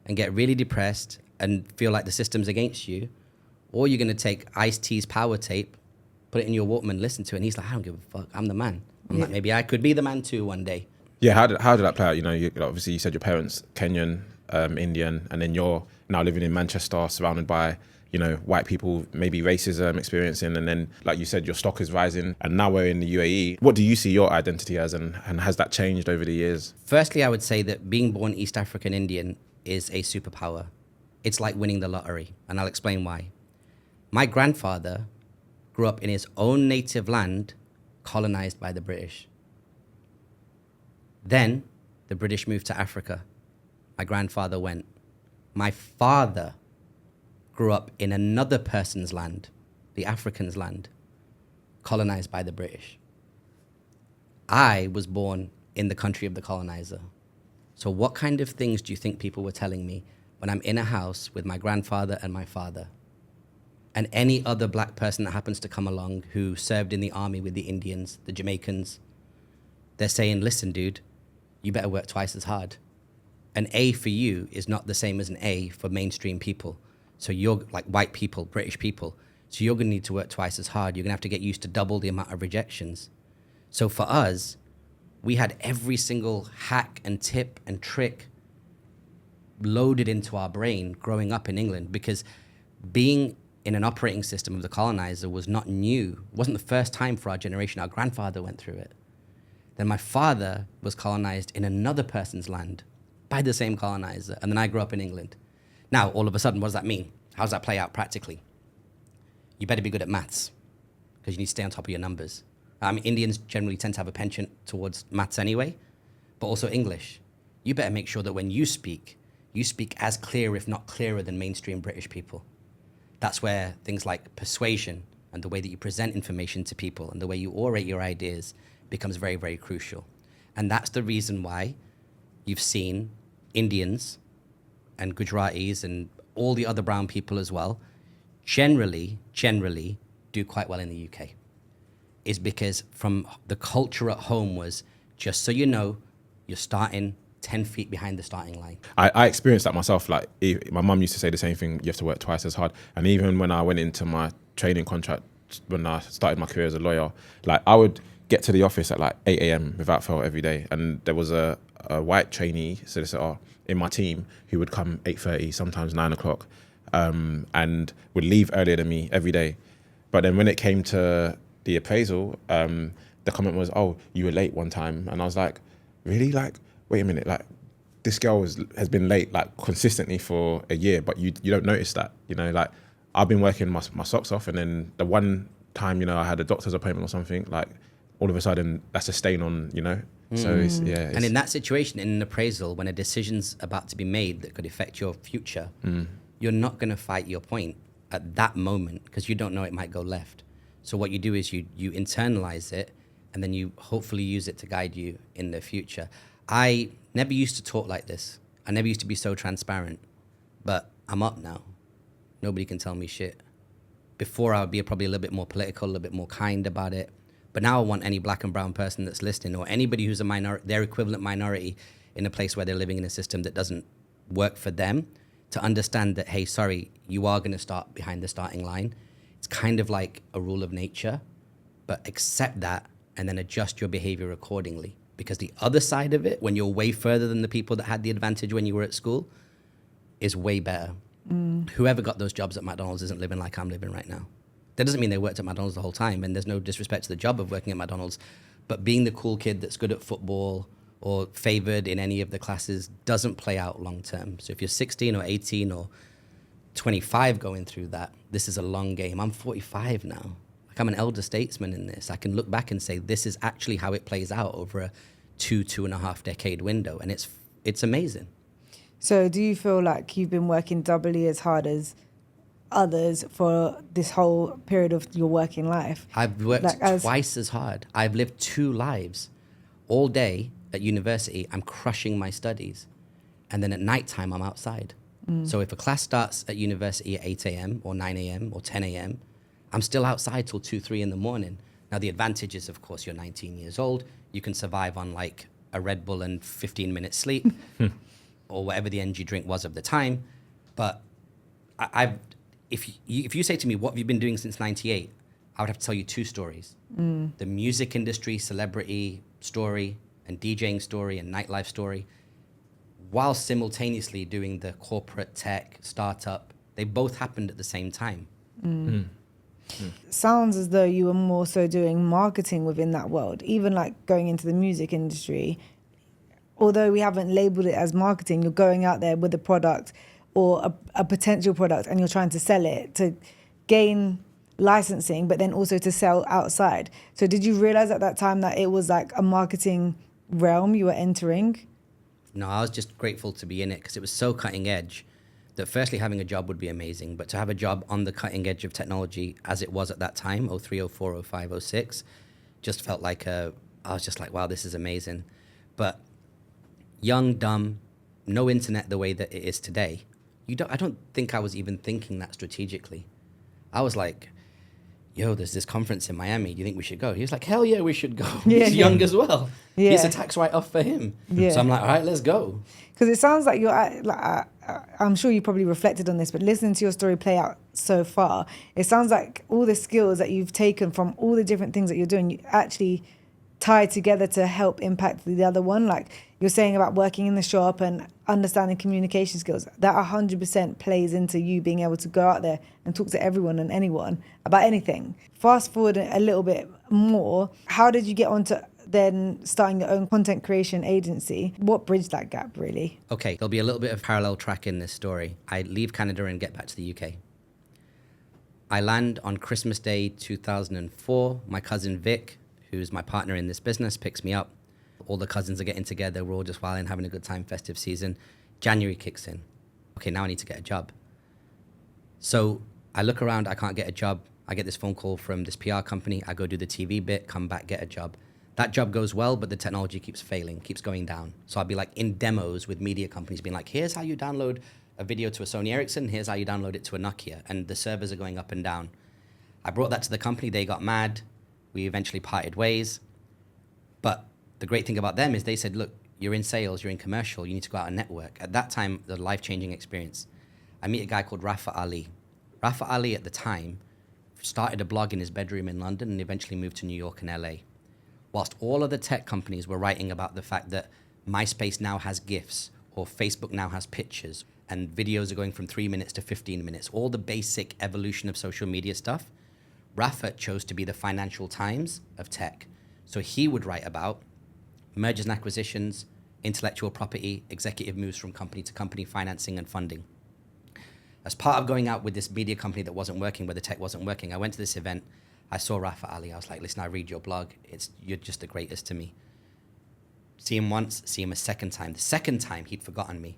and get really depressed and feel like the system's against you, or you're gonna take Ice-T's Power Tape, put it in your Walkman, listen to it, and he's like, I don't give a fuck, I'm the man. I'm like, maybe I could be the man too one day. Yeah, how did that play out? You know, obviously you said your parents Kenyan, Indian, and then you're now living in Manchester, surrounded by, you know, white people, maybe racism experiencing, and then, like you said, your stock is rising, and now we're in the UAE. What do you see your identity as, and has that changed over the years? Firstly, I would say that being born East African Indian is a superpower. It's like winning the lottery, and I'll explain why. My grandfather grew up in his own native land, colonized by the British. Then the British moved to Africa. My grandfather went. My father grew up in another person's land, the African's land, colonized by the British. I was born in the country of the colonizer. So what kind of things do you think people were telling me when I'm in a house with my grandfather and my father and any other black person that happens to come along who served in the army with the Indians, the Jamaicans? They're saying, listen, dude, you better work twice as hard. An A for you is not the same as an A for mainstream people. So you're like white people, British people. So you're gonna need to work twice as hard. You're gonna have to get used to double the amount of rejections. So for us, we had every single hack and tip and trick loaded into our brain growing up in England, because being in an operating system of the colonizer was not new. It wasn't the first time for our generation. Our grandfather went through it. Then my father was colonized in another person's land by the same colonizer. And then I grew up in England. Now, all of a sudden, what does that mean? How does that play out practically? You better be good at maths, because you need to stay on top of your numbers. Indians generally tend to have a penchant towards maths anyway, but also English. You better make sure that when you speak as clear, if not clearer, than mainstream British people. That's where things like persuasion and the way that you present information to people and the way you orate your ideas becomes very, very crucial. And that's the reason why you've seen Indians and Gujaratis and all the other brown people as well generally do quite well in the UK. Is because from the culture at home was, just so you know, you're starting 10 feet behind the starting line. I experienced that myself. Like, my mum used to say the same thing, you have to work twice as hard. And even when I went into my training contract, when I started my career as a lawyer, like, I would get to the office at like 8 a.m. without fail every day. And there was a white trainee solicitor in my team who would come 8:30, sometimes 9 o'clock, and would leave earlier than me every day. But then when it came to the appraisal, the comment was, oh, you were late one time. And I was like, really? Like, wait a minute, like, this girl has been late like consistently for a year, but you don't notice that, you know, like, I've been working my socks off, and then the one time, you know, I had a doctor's appointment or something, like, all of a sudden that's a stain on, you know. So it's, and in that situation, in an appraisal, when a decision's about to be made that could affect your future, you're not going to fight your point at that moment, because you don't know it might go left. So what you do is you internalize it, and then you hopefully use it to guide you in the future. I never used to talk like this. I never used to be so transparent, but I'm up now. Nobody can tell me shit. Before, I would be probably a little bit more political, a little bit more kind about it. But now I want any black and brown person that's listening, or anybody who's a minority, their equivalent minority in a place where they're living in a system that doesn't work for them, to understand that, hey, sorry, you are going to start behind the starting line. It's kind of like a rule of nature, but accept that and then adjust your behavior accordingly. Because the other side of it, when you're way further than the people that had the advantage when you were at school, is way better. Whoever got those jobs at McDonald's isn't living like I'm living right now. That doesn't mean they worked at McDonald's the whole time, and there's no disrespect to the job of working at McDonald's, but being the cool kid that's good at football or favored in any of the classes doesn't play out long term. So if you're 16 or 18 or 25 going through that, this is a long game. I'm 45 now. Like, I'm an elder statesman in this. I can look back and say, this is actually how it plays out over a 2.5 decade window. And it's amazing. So do you feel like you've been working doubly as hard as others for this whole period of your working life? I've worked twice as hard. I've lived 2 lives. All day at university, I'm crushing my studies. And then at nighttime, I'm outside. So if a class starts at university at 8 a.m. or 9 a.m. or 10 a.m., I'm still outside till 2, 3 in the morning. Now, the advantage is, of course, you're 19 years old. You can survive on like a Red Bull and 15 minutes sleep or whatever the energy drink was of the time. But if you say to me, what have you been doing since 98? I would have to tell you 2 stories. The music industry, celebrity story, and DJing story, and nightlife story, while simultaneously doing the corporate tech startup. They both happened at the same time. Sounds as though you were more so doing marketing within that world, even like going into the music industry. Although we haven't labeled it as marketing, you're going out there with a product or a potential product, and you're trying to sell it to gain licensing, but then also to sell outside. So did you realize at that time that it was like a marketing realm you were entering? No, I was just grateful to be in it because it was so cutting edge that firstly having a job would be amazing, but to have a job on the cutting edge of technology as it was at that time, 03, 04, 05, 06, just felt like I was just like, wow, this is amazing. But young, dumb, no internet the way that it is today, I don't think I was even thinking that strategically. I was like, yo, there's this conference in Miami. Do you think we should go? He was like, hell yeah, we should go. Yeah, He's young as well. Yeah. It's a tax write-off for him. Yeah. So I'm like, all right, let's go. Because it sounds like I'm sure you probably reflected on this, but listening to your story play out so far, it sounds like all the skills that you've taken from all the different things that you're doing, you actually tie together to help impact the other one. Like you're saying about working in the shop and understanding communication skills, that 100% plays into you being able to go out there and talk to everyone and anyone about anything. Fast forward a little bit more, how did you get onto then starting your own content creation agency? What bridged that gap, really? Okay, there'll be a little bit of parallel track in this story. I leave Canada and get back to the UK. I land on Christmas Day 2004. My cousin Vic, who's my partner in this business, picks me up. All the cousins are getting together. We're all just wilding, having a good time, festive season. January kicks in. Okay, now I need to get a job. So I look around, I can't get a job. I get this phone call from this PR company. I go do the TV bit, come back, get a job. That job goes well, but the technology keeps failing, keeps going down. So I'd be like in demos with media companies being like, here's how you download a video to a Sony Ericsson, here's how you download it to a Nokia. And the servers are going up and down. I brought that to the company, they got mad. We eventually parted ways. But the great thing about them is they said, look, you're in sales, you're in commercial, you need to go out and network. At that time, the life-changing experience. I meet a guy called Rafa Ali. Rafa Ali at the time started a blog in his bedroom in London and eventually moved to New York and LA. Whilst all of the tech companies were writing about the fact that MySpace now has GIFs or Facebook now has pictures and videos are going from 3 minutes to 15 minutes, all the basic evolution of social media stuff, Rafa chose to be the Financial Times of tech. So he would write about mergers and acquisitions, intellectual property, executive moves from company to company, financing and funding. As part of going out with this media company that wasn't working, where the tech wasn't working, I went to this event. I saw Rafa Ali. I was like, listen, I read your blog. You're just the greatest to me. See him once, see him a second time. The second time, he'd forgotten me.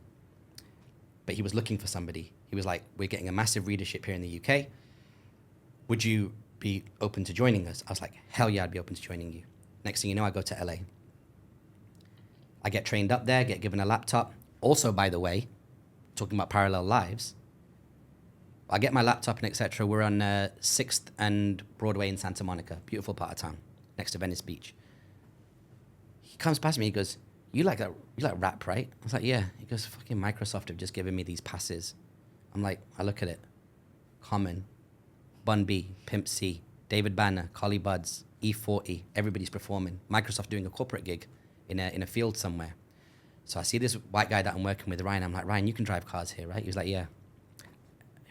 But he was looking for somebody. He was like, we're getting a massive readership here in the UK. Would you be open to joining us? I was like, hell yeah, I'd be open to joining you. Next thing you know, I go to LA. I get trained up there, get given a laptop. Also, by the way, talking about parallel lives, I get my laptop and etc. We're on 6th and Broadway in Santa Monica, beautiful part of town, next to Venice Beach. He comes past me, he goes, you like rap, right? I was like, yeah. He goes, fucking Microsoft have just given me these passes. I'm like, I look at it. Common, Bun B, Pimp C, David Banner, Collie Buddz, E40, everybody's performing. Microsoft doing a corporate gig in a field somewhere. So I see this white guy that I'm working with, Ryan. I'm like, Ryan, you can drive cars here, right? He was like, yeah.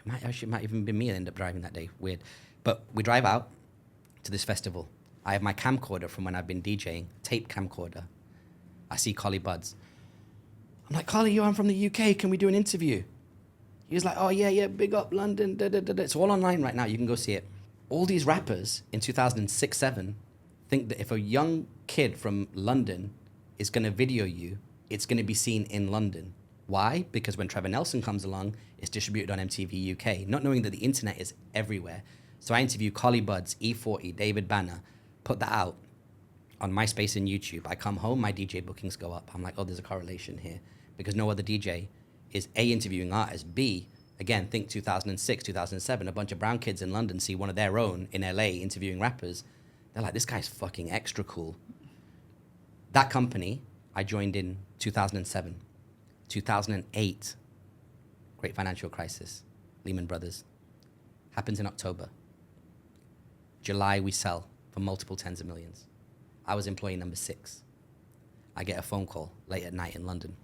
It might even be me that ended up driving that day. Weird. But we drive out to this festival. I have my camcorder from when I've been DJing, tape camcorder. I see Collie Buddz. I'm like, Collie, I'm from the UK. Can we do an interview? He was like, oh, yeah, big up London. Da, da, da, da. It's all online right now. You can go see it. All these rappers in 2006-07 think that if a young kid from London is going to video you, it's going to be seen in London. Why? Because when Trevor Nelson comes along, it's distributed on MTV UK, not knowing that the internet is everywhere. So I interview Collie Buddz, E40, David Banner, put that out on MySpace and YouTube. I come home, my DJ bookings go up. I'm like, oh, there's a correlation here because no other DJ is A, interviewing artists, B, again, think 2006, 2007, a bunch of brown kids in London see one of their own in LA interviewing rappers. They're like, this guy's fucking extra cool. That company, I joined in 2007. 2008, great financial crisis, Lehman Brothers. Happens in October. July, we sell for multiple tens of millions. I was employee number 6. I get a phone call late at night in London.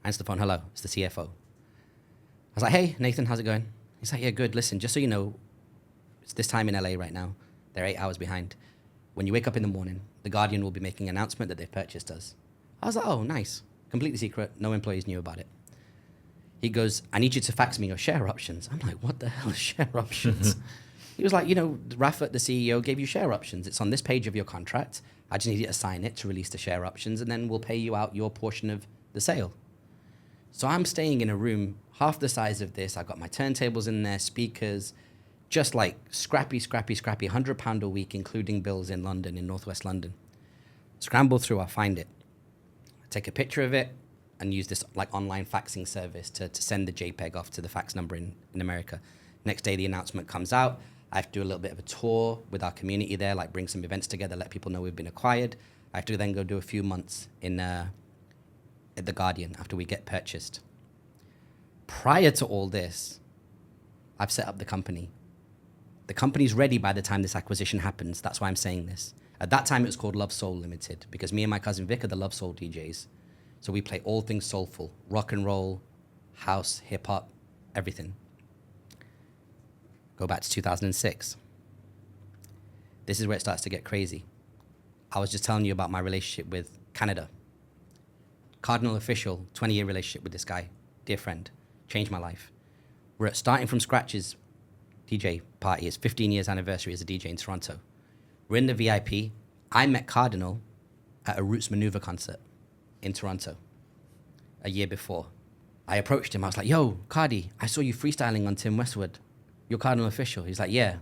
I answer the phone, hello, it's the CFO. I was like, hey, Nathan, how's it going? He's like, yeah, good. Listen, just so you know, it's this time in LA right now. They're 8 hours behind. When you wake up in the morning, The Guardian will be making an announcement that they've purchased us. I was like, oh, nice. Completely secret. No employees knew about it. He goes, I need you to fax me your share options. I'm like, what the hell is share options? He was like, you know, Rafa, the CEO, gave you share options. It's on this page of your contract. I just need you to sign it to release the share options, and then we'll pay you out your portion of the sale. So I'm staying in a room half the size of this. I've got my turntables in there, speakers, just like scrappy, £100 a week, including bills in London, in Northwest London. Scramble through, I find it. I take a picture of it and use this like online faxing service to send the JPEG off to the fax number in America. Next day, the announcement comes out. I have to do a little bit of a tour with our community there, like bring some events together, let people know we've been acquired. I have to then go do a few months at The Guardian after we get purchased. Prior to all this, I've set up the company. The company's ready by the time this acquisition happens. That's why I'm saying this. At that time, it was called Love Soul Limited because me and my cousin Vic are the Love Soul DJs. So we play all things soulful, rock and roll, house, hip hop, everything. Go back to 2006. This is where it starts to get crazy. I was just telling you about my relationship with Canada. Cardinal official, 20-year relationship with this guy, dear friend, changed my life. We're at starting from scratch's DJ party. It's 15 years anniversary as a DJ in Toronto. We're in the VIP. I met Cardinal at a Roots Maneuver concert in Toronto a year before. I approached him. I was like, yo, Cardi, I saw you freestyling on Tim Westwood. You're Cardinal official. He's like, yeah.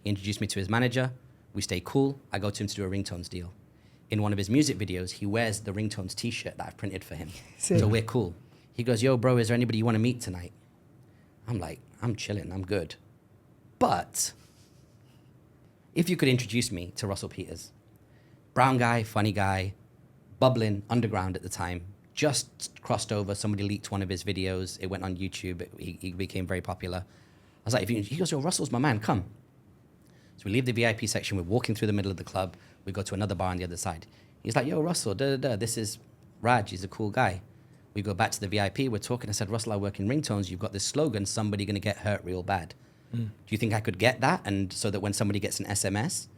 He introduced me to his manager. We stay cool. I go to him to do a ringtones deal. In one of his music videos, he wears the ringtones t-shirt that I've printed for him. So we're cool. He goes, yo, bro, is there anybody you want to meet tonight? I'm like, I'm chilling. I'm good. But if you could introduce me to Russell Peters, brown guy, funny guy, bubbling, underground at the time, just crossed over. Somebody leaked one of his videos. It went on YouTube. He became very popular. I was like, he goes, yo, Russell's my man, come. So we leave the VIP section. We're walking through the middle of the club. We go to another bar on the other side. He's like, yo, Russell, this is Raj. He's a cool guy. We go back to the VIP. We're talking. I said, Russell, I work in ringtones. You've got this slogan, somebody going to get hurt real bad. Do you think I could get that? And so that when somebody gets an SMS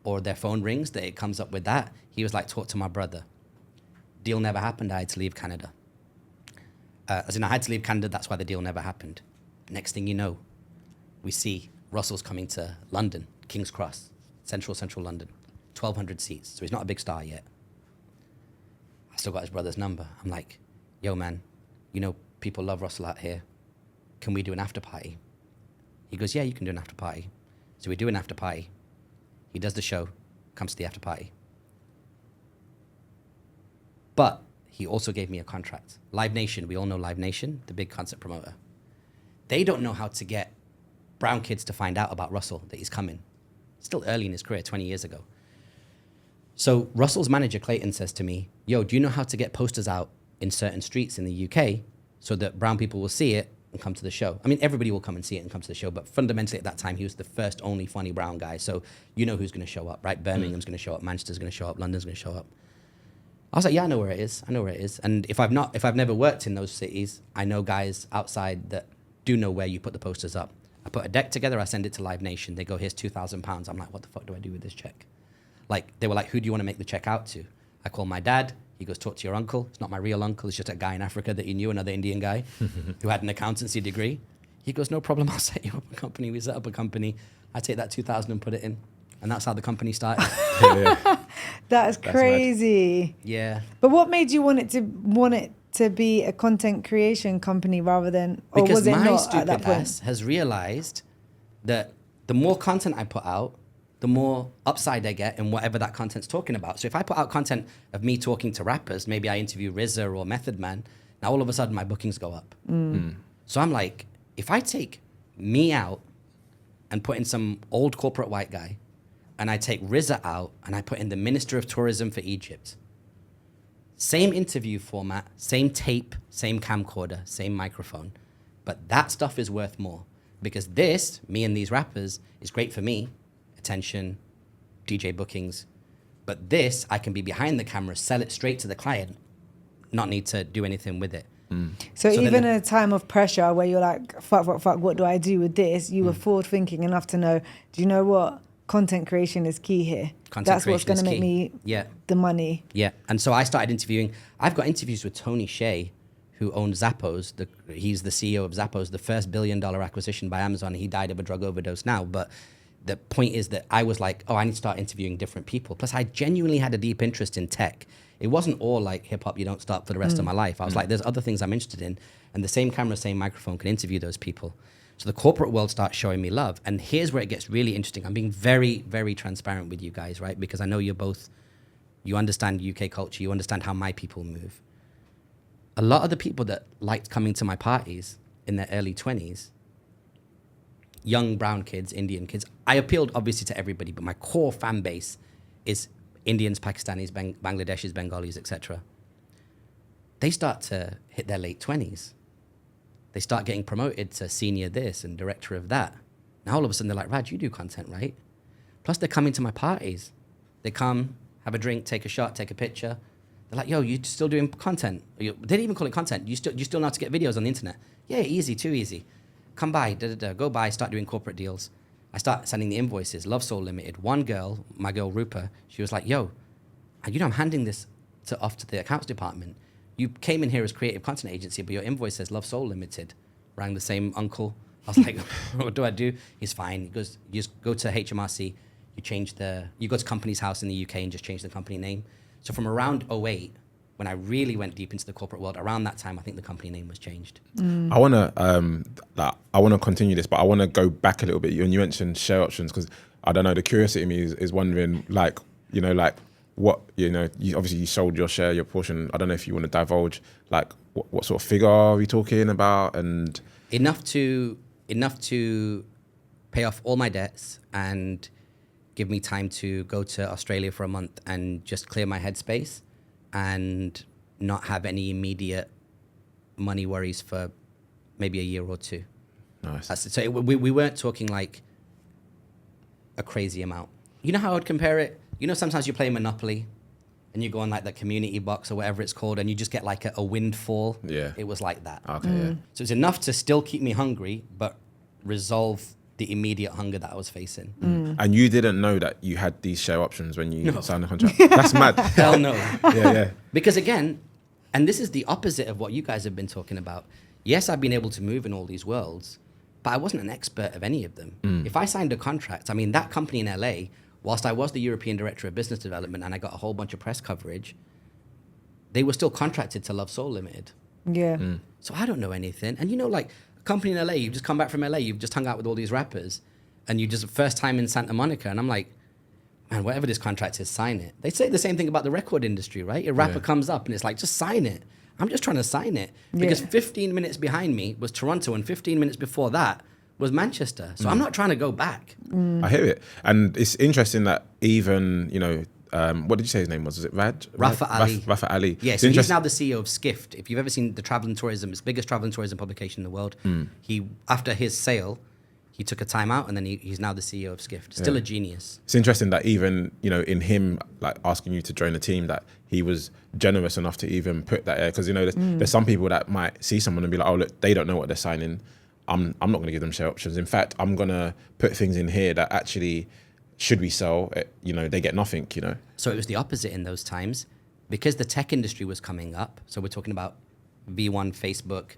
or their phone rings, that it comes up with that? He was like, talk to my brother. Deal never happened. I had to leave Canada. As in, I had to leave Canada. That's why the deal never happened. Next thing you know, we see Russell's coming to London, King's Cross, central London, 1,200 seats. So he's not a big star yet. I still got his brother's number. I'm like, yo, man, you know, people love Russell out here. Can we do an after party? He goes, yeah, you can do an after party. So we do an after party. He does the show, comes to the after party. But he also gave me a contract. Live Nation, we all know Live Nation, the big concert promoter. They don't know how to get brown kids to find out about Russell, that he's coming. Still early in his career, 20 years ago. So Russell's manager, Clayton, says to me, yo, do you know how to get posters out in certain streets in the UK so that brown people will see it and come to the show? I mean, everybody will come and see it and come to the show, but fundamentally at that time, he was the first only funny brown guy. So you know who's going to show up, right? Birmingham's going to show up, Manchester's going to show up, London's going to show up. I was like, yeah, I know where it is. I know where it is. And if I've never worked in those cities, I know guys outside that do know where you put the posters up. I put a deck together, I send it to Live Nation. They go, here's £2,000. I'm like, what the fuck do I do with this check? Like, they were like, who do you want to make the check out to? I call my dad. He goes, talk to your uncle. It's not my real uncle. It's just a guy in Africa that you knew, another Indian guy who had an accountancy degree. He goes, no problem. I'll set you up a company. We set up a company. I take that 2,000 and put it in. And that's how the company started. That's crazy. Yeah. But what made you want it to be a content creation company rather than, or because was it my not at stupid that point? ass has realized that the more content I put out, the more upside I get in whatever that content's talking about. So if I put out content of me talking to rappers, maybe I interview RZA or Method Man. Now all of a sudden my bookings go up. So I'm like, if I take me out and put in some old corporate white guy, and I take Rizza out and I put in the Minister of Tourism for Egypt, same interview format, same tape, same camcorder, same microphone, but that stuff is worth more because this, me and these rappers, is great for me, attention, DJ bookings, but this, I can be behind the camera, sell it straight to the client, not need to do anything with it. So even then in a time of pressure where you're like, fuck, what do I do with this? You were forward thinking enough to know, do you know what? Content creation is key here. That's what's going to make me the money. Yeah. And so I started interviewing. I've got interviews with Tony Hsieh, who owns Zappos. He's the CEO of Zappos, the first $1 billion acquisition by Amazon. He died of a drug overdose now. But the point is that I was like, oh, I need to start interviewing different people. Plus, I genuinely had a deep interest in tech. It wasn't all like hip hop, you don't stop for the rest of my life. I was like, there's other things I'm interested in. And the same camera, same microphone can interview those people. So the corporate world starts showing me love. And here's where it gets really interesting. I'm being very, very transparent with you guys, right? Because I know you understand UK culture, you understand how my people move. A lot of the people that liked coming to my parties in their early 20s, young brown kids, Indian kids, I appealed obviously to everybody, but my core fan base is Indians, Pakistanis, Bangladeshis, Bengalis, etc. They start to hit their late 20s. They start getting promoted to senior this and director of that. Now all of a sudden they're like, Raj, you do content, right? Plus they're coming to my parties. They come, have a drink, take a shot, take a picture. They're like, yo, you still doing content? They didn't even call it content. You still know how to get videos on the internet? Yeah, easy, too easy. Come by, go by, start doing corporate deals. I start sending the invoices, Love Soul Limited. One girl, my girl Rupa, she was like, yo, I'm handing this off to the accounts department. You came in here as creative content agency, but your invoice says Love Soul Limited. Rang the same uncle. I was like, what do I do? He's fine. He goes, you just go to HMRC, you go to Company's House in the UK and just change the company name. So from around 2008, when I really went deep into the corporate world, around that time, I think the company name was changed. I want to continue this, but I want to go back a little bit. You mentioned share options because I don't know. The curiosity in me is wondering, what obviously you sold your share, your portion. I don't know if you want to divulge, what sort of figure are we talking about, and enough to pay off all my debts and give me time to go to Australia for a month and just clear my headspace and not have any immediate money worries for maybe a year or two. Nice. So we weren't talking like a crazy amount. You know how I would compare it? You know, sometimes you play Monopoly and you go on like the community box or whatever it's called and you just get like a windfall. Yeah. It was like that. Okay, yeah. So it's enough to still keep me hungry, but resolve the immediate hunger that I was facing. And you didn't know that you had these share options when you signed the contract? That's mad. Hell no. Yeah. Because again, and this is the opposite of what you guys have been talking about. Yes, I've been able to move in all these worlds, but I wasn't an expert of any of them. If I signed a contract, that company in LA, whilst I was the European Director of Business Development and I got a whole bunch of press coverage, they were still contracted to Love Soul Limited. Yeah. So I don't know anything. And a company in LA, you've just come back from LA, you've just hung out with all these rappers, and you just first time in Santa Monica, and I'm like, man, whatever this contract is, sign it. They say the same thing about the record industry, right? A rapper comes up and it's like, just sign it. I'm just trying to sign it. Because 15 minutes behind me was Toronto, and 15 minutes before that was Manchester. So I'm not trying to go back. I hear it. And it's interesting that even, what did you say his name was? Was it Raj? Rafa Ali. Rafa Ali. Yeah, so he's now the CEO of Skift. If you've ever seen the travel and tourism, it's the biggest travel and tourism publication in the world. He, after his sale, he took a time out and then he's now the CEO of Skift. Still a genius. It's interesting that even, in him asking you to join the team, that he was generous enough to even put that there. Because, there's some people that might see someone and be like, oh, look, they don't know what they're signing. I'm not going to give them share options. In fact, I'm going to put things in here that actually, should we sell, they get nothing, So it was the opposite in those times. Because the tech industry was coming up, so we're talking about V1 Facebook,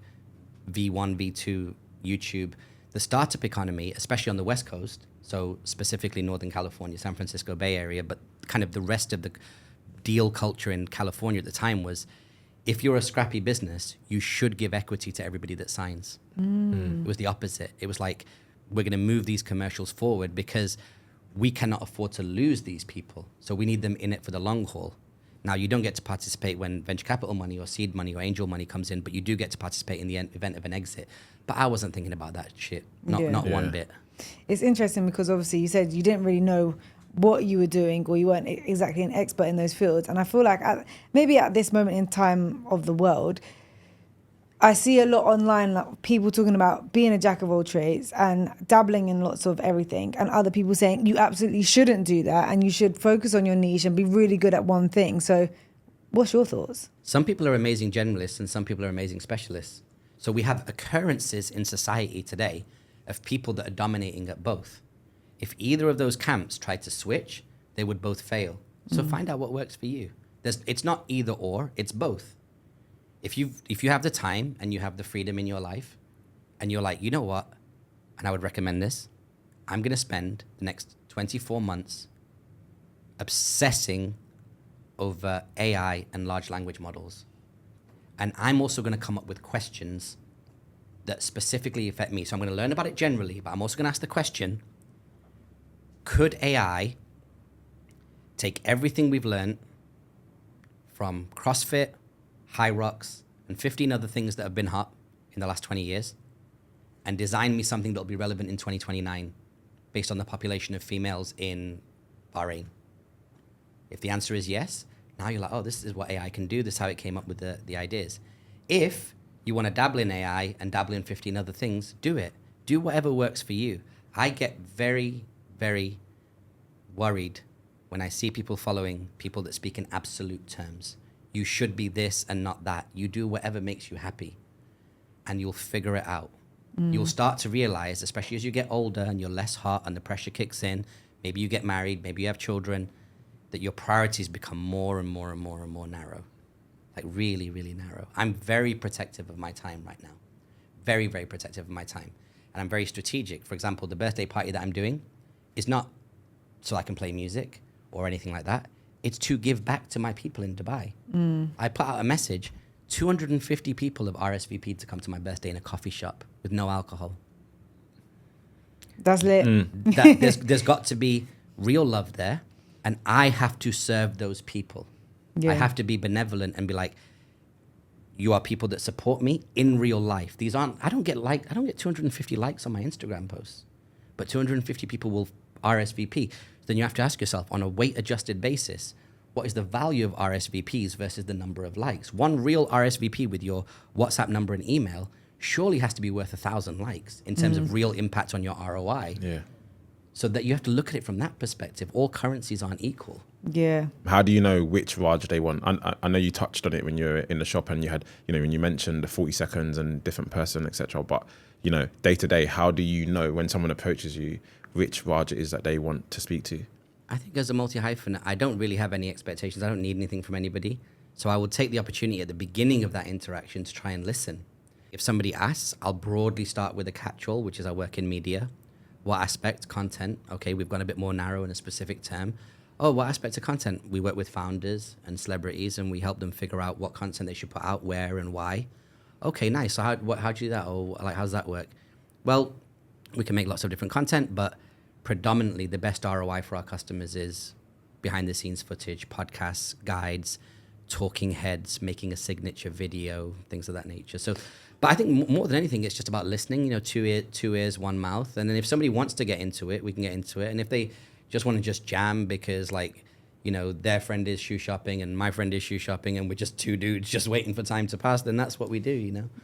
V1, V2 YouTube, the startup economy, especially on the West Coast, so specifically Northern California, San Francisco Bay Area, but kind of the rest of the deal culture in California at the time was, if you're a scrappy business, you should give equity to everybody that signs. It was the opposite. It was like, we're going to move these commercials forward because we cannot afford to lose these people. So we need them in it for the long haul. Now, you don't get to participate when venture capital money or seed money or angel money comes in, but you do get to participate in the event of an exit. But I wasn't thinking about that shit, not one bit. It's interesting because obviously you said you didn't really know what you were doing, or you weren't exactly an expert in those fields. And I feel like maybe at this moment in time of the world, I see a lot online, like people talking about being a jack of all trades and dabbling in lots of everything, and other people saying you absolutely shouldn't do that and you should focus on your niche and be really good at one thing. So what's your thoughts? Some people are amazing generalists and some people are amazing specialists. So we have occurrences in society today of people that are dominating at both. If either of those camps tried to switch, they would both fail. So find out what works for you. It's not either or, it's both. If you have the time and you have the freedom in your life and you're like, you know what, and I would recommend this, I'm going to spend the next 24 months obsessing over AI and large language models. And I'm also going to come up with questions that specifically affect me. So I'm going to learn about it generally, but I'm also going to ask the question, could AI take everything we've learned from CrossFit, High Rocks, and 15 other things that have been hot in the last 20 years and design me something that'll be relevant in 2029 based on the population of females in Bahrain? If the answer is yes, now you're like, oh, this is what AI can do. This is how it came up with the ideas. If you want to dabble in AI and dabble in 15 other things, do it. Do whatever works for you. I get very, very worried when I see people following people that speak in absolute terms. You should be this and not that. You do whatever makes you happy and you'll figure it out. You'll start to realize, especially as you get older and you're less hot and the pressure kicks in, maybe you get married, maybe you have children, that your priorities become more and more and more and more narrow. Like really, really narrow. I'm very protective of my time right now. Very, very protective of my time. And I'm very strategic. For example, the birthday party that I'm doing is not so I can play music or anything like that. It's to give back to my people in Dubai. I put out a message, 250 people have RSVP'd to come to my birthday in a coffee shop with no alcohol. That's lit. There's got to be real love there, and I have to serve those people. Yeah. I have to be benevolent and be like, you are people that support me in real life. These aren't, I don't get 250 likes on my Instagram posts, but 250 people will RSVP. Then you have to ask yourself, on a weight-adjusted basis, what is the value of RSVPs versus the number of likes? One real RSVP with your WhatsApp number and email surely has to be worth 1,000 likes in terms of real impact on your ROI. Yeah. So that you have to look at it from that perspective. All currencies aren't equal. Yeah. How do you know which Raj they want? I know you touched on it when you were in the shop and you had, when you mentioned the 40 seconds and different person, etc. But, day to day, how do you know when someone approaches you, which Raj it is that they want to speak to? I think as a multi-hyphen, I don't really have any expectations. I don't need anything from anybody. So I would take the opportunity at the beginning of that interaction to try and listen. If somebody asks, I'll broadly start with a catch-all, which is I work in media. What aspect? Content. Okay, we've gone a bit more narrow in a specific term. Oh, what aspect of content? We work with founders and celebrities and we help them figure out what content they should put out, where and why. Okay, nice. So how do you do that? Or how does that work? Well, we can make lots of different content, but predominantly the best ROI for our customers is behind the scenes footage, podcasts, guides, talking heads, making a signature video, things of that nature. So, but I think more than anything, it's just about listening, two ears, one mouth. And then if somebody wants to get into it, we can get into it. And if they just want to just jam because their friend is shoe shopping and my friend is shoe shopping and we're just two dudes just waiting for time to pass, then that's what we do,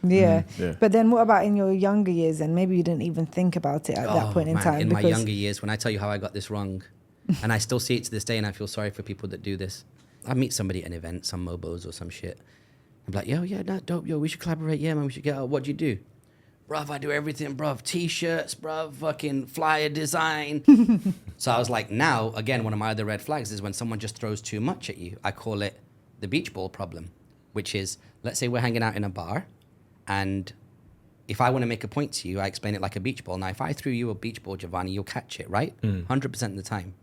Yeah. Yeah. But then what about in your younger years? And maybe you didn't even think about it at that point in time. In my younger years, when I tell you how I got this wrong, and I still see it to this day and I feel sorry for people that do this. I meet somebody at an event, some Mobos or some shit. I'm like, dope, we should collaborate. Yeah, man, we should get out. What do you do? Bruv, I do everything, bruv. T-shirts, bruv, fucking flyer design. So I was like, now, again, one of my other red flags is when someone just throws too much at you. I call it the beach ball problem, which is, let's say we're hanging out in a bar, and if I want to make a point to you, I explain it like a beach ball. Now, if I threw you a beach ball, Giovanni, you'll catch it, right? 100% of the time.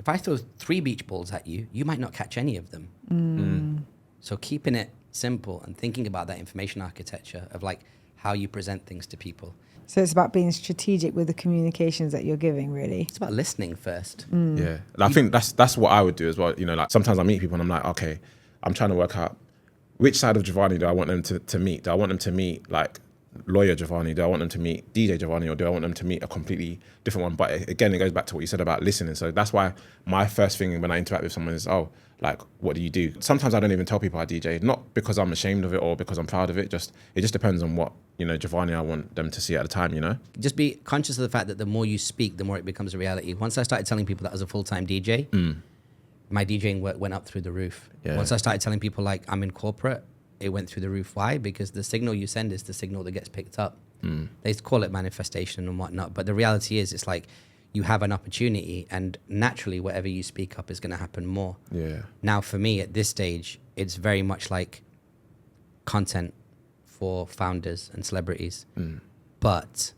If I throw 3 beach balls at you, you might not catch any of them. So keeping it simple and thinking about that information architecture of like, how you present things to people. So it's about being strategic with the communications that you're giving, really. It's about listening first. Yeah, and I think that's what I would do as well. You know, like sometimes I meet people and I'm like, okay, I'm trying to work out which side of Giovanni do I want them to meet. Do I want them to meet like lawyer Giovanni? Do I want them to meet DJ Giovanni, or do I want them to meet a completely different one? But again, it goes back to what you said about listening. So that's why my first thing when I interact with someone is, oh, like, what do you do? Sometimes I don't even tell people I DJ, not because I'm ashamed of it or because I'm proud of it. It just depends on what, you know, Giovanni I want them to see at the time, you know? Just be conscious of the fact that the more you speak, the more it becomes a reality. Once I started telling people that as a full-time DJ, my DJing work went up through the roof. Yeah. Once I started telling people like I'm in corporate, it went through the roof. Why? Because the signal you send is the signal that gets picked up. They call it manifestation and whatnot, but the reality is it's like you have an opportunity and naturally whatever you speak up is going to happen more. Yeah. Now for me at this stage, it's very much like content for founders and celebrities. But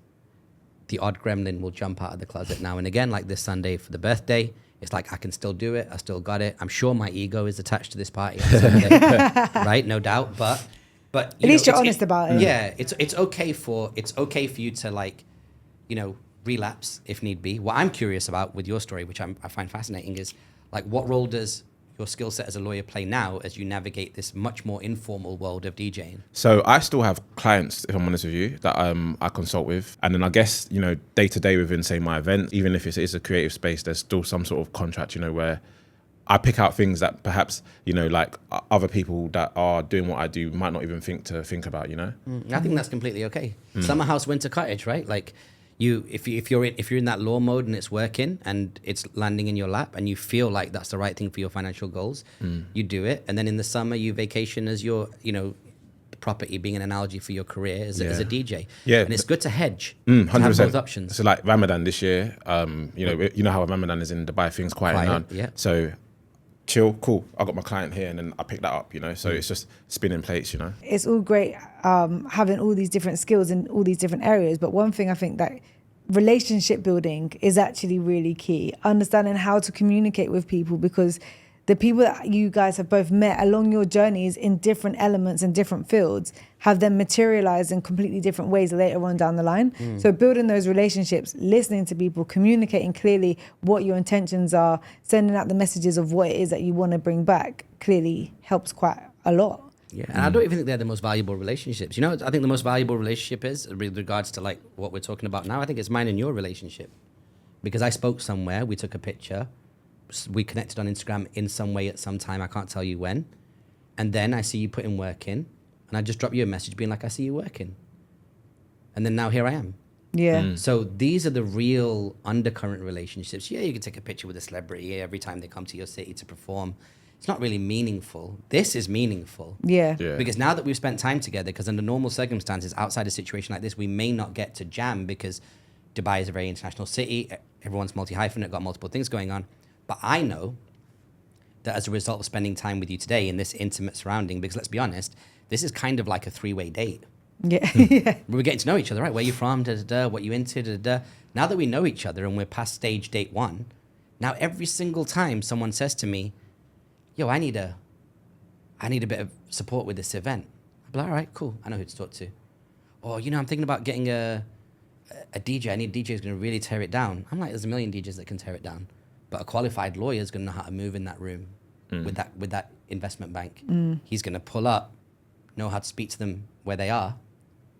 the odd gremlin will jump out of the closet now and again, like this Sunday for the birthday. It's like, I can still do it. I still got it. I'm sure my ego is attached to this party on Sunday, right? No doubt. But At least you're honest about it. Yeah, it's okay for you to, like, you know, relapse if need be. What I'm curious about with your story, which I find fascinating, is like, what role does your skill set as a lawyer play now as you navigate this much more informal world of DJing? So I still have clients, if I'm honest with you, that I consult with. And then I guess, you know, day to day within, say, my event, even if it's a creative space, there's still some sort of contract, you know, where I pick out things that perhaps, you know, like other people that are doing what I do might not even think about, you know? I think that's completely okay. Summer house, winter cottage, right? Like, if you're in that law mode and it's working and it's landing in your lap and you feel like that's the right thing for your financial goals, you do it. And then in the summer you vacation as your, you know, property being an analogy for your career as a DJ. Yeah, and it's good to hedge. 100%. To have both options. So like Ramadan this year, you know how Ramadan is in Dubai, things quiet down. Yeah. So chill, cool. I got my client here, and then I pick that up, you know. So it's just spinning plates, you know. It's all great having all these different skills in all these different areas, but one thing I think that relationship building is actually really key. Understanding how to communicate with people, because the people that you guys have both met along your journeys in different elements and different fields have then materialized in completely different ways later on down the line. So building those relationships, listening to people, communicating clearly what your intentions are, sending out the messages of what it is that you want to bring back clearly helps quite a lot. Yeah, and I don't even think they're the most valuable relationships. You know, I think the most valuable relationship is, with regards to like what we're talking about now, I think it's mine and your relationship. Because I spoke somewhere, we took a picture, we connected on Instagram in some way at some time, I can't tell you when. And then I see you putting work in, and I just drop you a message being like, I see you working. And then now here I am. Yeah. So these are the real undercurrent relationships. Yeah, you can take a picture with a celebrity every time they come to your city to perform. It's not really meaningful. This is meaningful. Yeah. Because now that we've spent time together, because under normal circumstances, outside a situation like this, we may not get to jam because Dubai is a very international city. Everyone's multi-hyphenate, got multiple things going on. But I know that as a result of spending time with you today in this intimate surrounding, because let's be honest, this is kind of like a three-way date. Yeah. Yeah. We're getting to know each other, right? Where you from, what you into, Now that we know each other and we're past stage date one, now every single time someone says to me, yo, I need a bit of support with this event, I'll be like, all right, cool, I know who to talk to. Or, you know, I'm thinking about getting a DJ. I need a DJ who's going to really tear it down. I'm like, there's a million DJs that can tear it down. But a qualified lawyer is going to know how to move in that room with that investment bank. He's going to pull up, know how to speak to them where they are,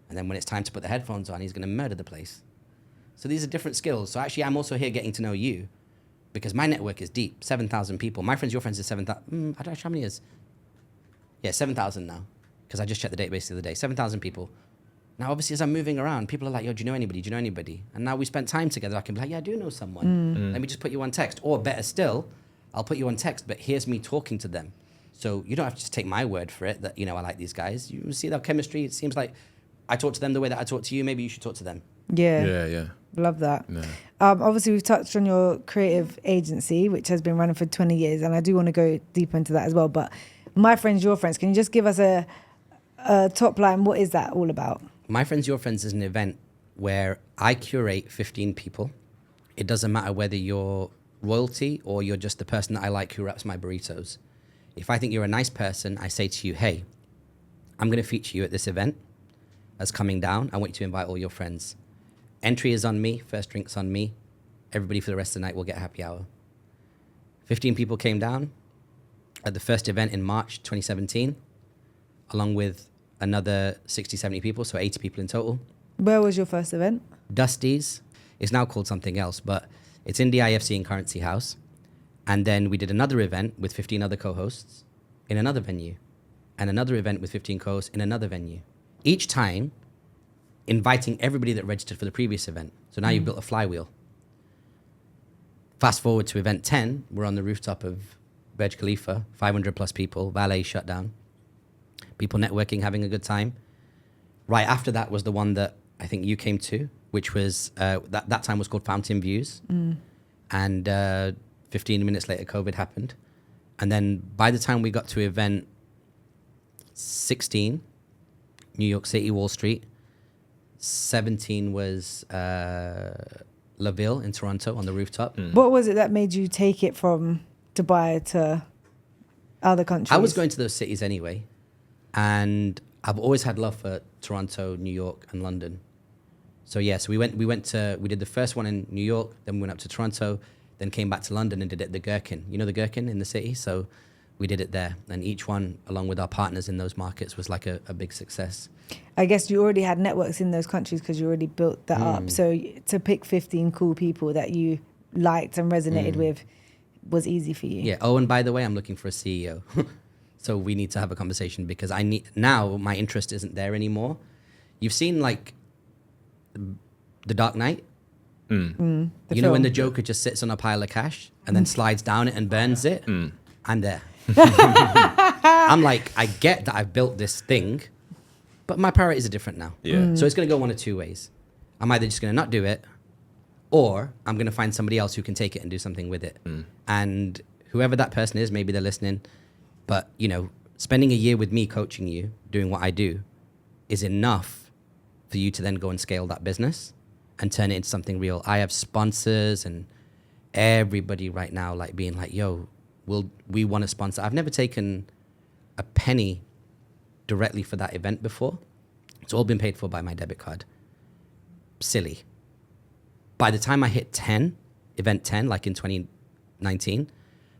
and then when it's time to put the headphones on, he's going to murder the place. So these are different skills. So actually, I'm also here getting to know you, because my network is deep, 7,000 people. My friends, your friends is 7,000. I don't know how many is. Yeah, 7,000 now, because I just checked the database the other day. 7,000 people. Now, obviously, as I'm moving around, people are like, yo, do you know anybody? Do you know anybody? And now we spent time together. I can be like, yeah, I do know someone. Let me just put you on text. Or better still, I'll put you on text, but here's me talking to them. So you don't have to just take my word for it that, you know, I like these guys. You see that chemistry. It seems like I talk to them the way that I talk to you. Maybe you should talk to them. Yeah. Love that. Yeah. Obviously, we've touched on your creative agency, which has been running for 20 years, and I do want to go deeper into that as well. But My Friends, Your Friends, can you just give us a top line? What is that all about? My Friends, Your Friends is an event where I curate 15 people. It doesn't matter whether you're royalty or you're just the person that I like who wraps my burritos. If I think you're a nice person, I say to you, hey, I'm going to feature you at this event. as coming down. I want you to invite all your friends. Entry is on me, first drink's on me. Everybody for the rest of the night will get a happy hour. 15 people came down at the first event in March 2017, along with another 60, 70 people, so 80 people in total. Where was your first event? Dusty's. It's now called something else, but it's in the IFC in Currency House. And then we did another event with 15 other co-hosts in another venue, and another event with 15 co-hosts in another venue. Each time, inviting everybody that registered for the previous event. So now you've built a flywheel. Fast forward to event 10, we're on the rooftop of Burj Khalifa, 500 plus people, valet shut down, people networking, having a good time. Right after that was the one that I think you came to, which was, that time was called Fountain Views. And 15 minutes later, COVID happened. And then by the time we got to event 16, New York City, Wall Street, 17 was La Ville in Toronto on the rooftop. What was it that made you take it from Dubai to other countries? I was going to those cities anyway. And I've always had love for Toronto, New York, and London. So yeah, so we did the first one in New York, then we went up to Toronto, then came back to London and did it at the Gherkin. You know the Gherkin in the city? So we did it there. And each one, along with our partners in those markets, was like a big success. I guess you already had networks in those countries because you already built that up. So to pick 15 cool people that you liked and resonated with was easy for you. Yeah. Oh, and by the way, I'm looking for a CEO. So we need to have a conversation because now my interest isn't there anymore. You've seen like The Dark Knight? You know when the Joker just sits on a pile of cash and then slides down it and burns it? I'm there. I'm like, I get that I've built this thing, but my priorities are different now. Yeah. So it's going to go one of two ways. I'm either just going to not do it, or I'm going to find somebody else who can take it and do something with it. And whoever that person is, maybe they're listening, but you know, spending a year with me coaching you, doing what I do, is enough for you to then go and scale that business and turn it into something real. I have sponsors and everybody right now like being like, yo, we want to sponsor. I've never taken a penny directly for that event before. It's all been paid for by my debit card. Silly. By the time I hit event 10, like in 2019,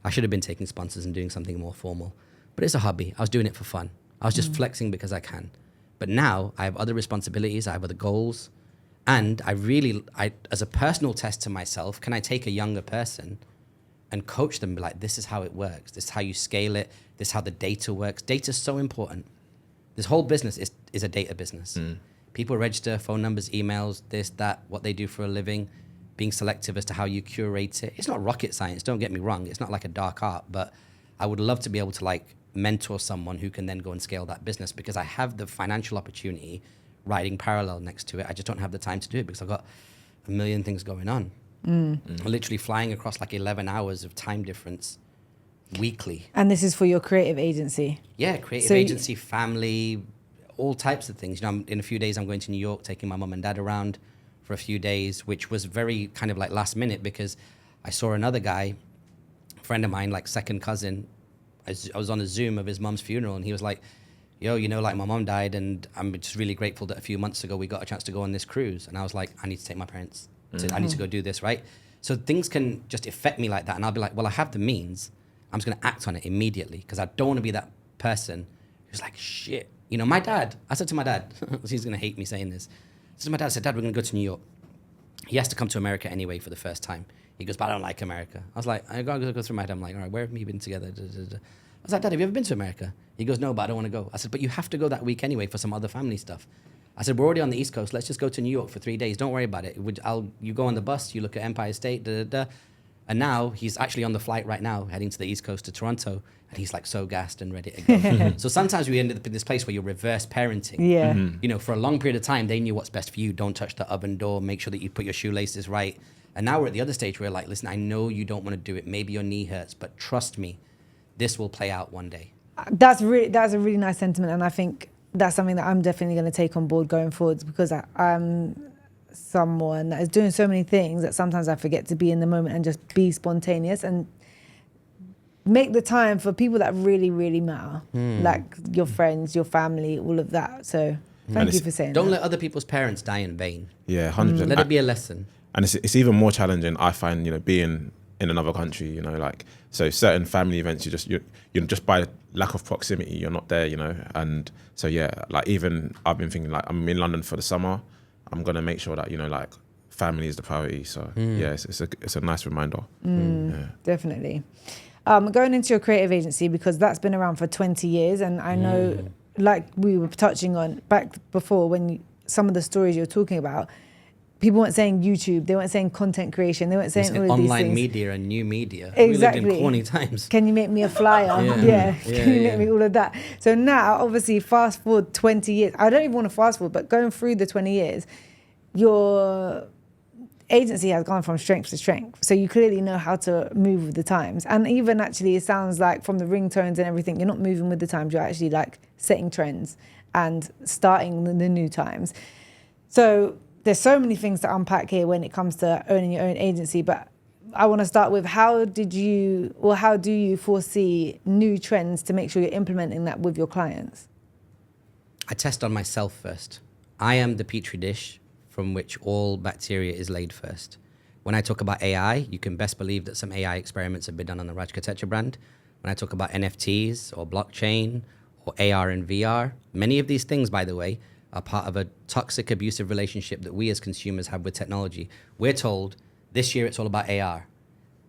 I should have been taking sponsors and doing something more formal. But it's a hobby. I was doing it for fun. I was just flexing because I can. But now I have other responsibilities. I have other goals. And I, as a personal test to myself, can I take a younger person and coach them, be like, this is how it works. This is how you scale it. This is how the data works. Data is so important. This whole business is a data business. People register, phone numbers, emails, this, that, what they do for a living, being selective as to how you curate it. It's not rocket science, don't get me wrong. It's not like a dark art, but I would love to be able to like mentor someone who can then go and scale that business because I have the financial opportunity riding parallel next to it. I just don't have the time to do it because I've got a million things going on. I'm literally flying across like 11 hours of time difference weekly. And this is for your creative agency? Yeah, creative agency, family, all types of things. You know, in a few days, I'm going to New York, taking my mum and dad around for a few days, which was very kind of like last minute because I saw another guy, a friend of mine, like second cousin. I was on a Zoom of his mum's funeral and he was like, yo, you know, like my mom died and I'm just really grateful that a few months ago we got a chance to go on this cruise. And I was like, I need to take my parents. I need to go do this, right? So things can just affect me like that. And I'll be like, well, I have the means. I'm just going to act on it immediately because I don't want to be that person who's like, shit. You know, my dad, I said to my dad, he's going to hate me saying this. So my dad said, Dad, we're going to go to New York. He has to come to America anyway for the first time. He goes, but I don't like America. I was like, I got to go through my head. I'm like, all right, where have we been together? I was like, Dad, have you ever been to America? He goes, no, but I don't want to go. I said, but you have to go that week anyway for some other family stuff. I said, we're already on the East Coast. Let's just go to New York for 3 days. Don't worry about it. You go on the bus, you look at Empire State, And now he's actually on the flight right now, heading to the East Coast to Toronto. And he's like so gassed and ready to go. So sometimes we end up in this place where you're reverse parenting. Yeah. You know, for a long period of time, they knew what's best for you. Don't touch the oven door. Make sure that you put your shoelaces right. And now we're at the other stage where we're like, listen, I know you don't want to do it. Maybe your knee hurts, but trust me, this will play out one day. That's a really nice sentiment. And I think that's something that I'm definitely going to take on board going forwards because I'm someone that is doing so many things that sometimes I forget to be in the moment and just be spontaneous and make the time for people that really, really matter, like your friends, your family, all of that. So Thank you for saying Don't that. let other people's parents die in vain. Yeah, 100%. Let it be a lesson. And it's even more challenging, I find, being in another country, like, so certain family events, you're just by lack of proximity, you're not there, and so yeah, like even I've been thinking like I'm in London for the summer, I'm gonna make sure that like family is the priority. So yeah, it's a nice reminder. Yeah. Definitely. Going into your creative agency, because that's been around for 20 years, and I know, like we were touching on back before, when some of the stories you're talking about, people weren't saying YouTube, they weren't saying content creation, they weren't saying all of these online things. media and new media. Exactly. We lived in corny times. Can you make me a flyer? Yeah. Can you make me all of that? So now, obviously, fast forward 20 years. I don't even want to fast forward, but going through the 20 years, your agency has gone from strength to strength. So you clearly know how to move with the times. And even actually, it sounds like from the ringtones and everything, you're not moving with the times, you're actually like setting trends and starting the new times. So there's so many things to unpack here when it comes to owning your own agency, but I want to start with how do you foresee new trends to make sure you're implementing that with your clients? I test on myself first. I am the petri dish from which all bacteria is laid first. When I talk about AI, you can best believe that some AI experiments have been done on the Raj Kotecha brand. When I talk about NFTs or blockchain or AR and VR, many of these things, by the way, are part of a toxic, abusive relationship that we as consumers have with technology. We're told this year it's all about AR.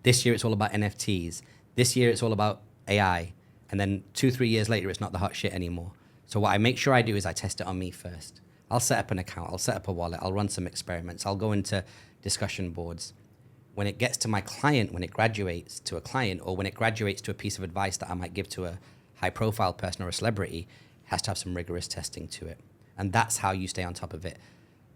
This year it's all about NFTs. This year it's all about AI. And then 2-3 years later, it's not the hot shit anymore. So what I make sure I do is I test it on me first. I'll set up an account. I'll set up a wallet. I'll run some experiments. I'll go into discussion boards. When it gets to my client, when it graduates to a client, or when it graduates to a piece of advice that I might give to a high-profile person or a celebrity, it has to have some rigorous testing to it. And that's how you stay on top of it.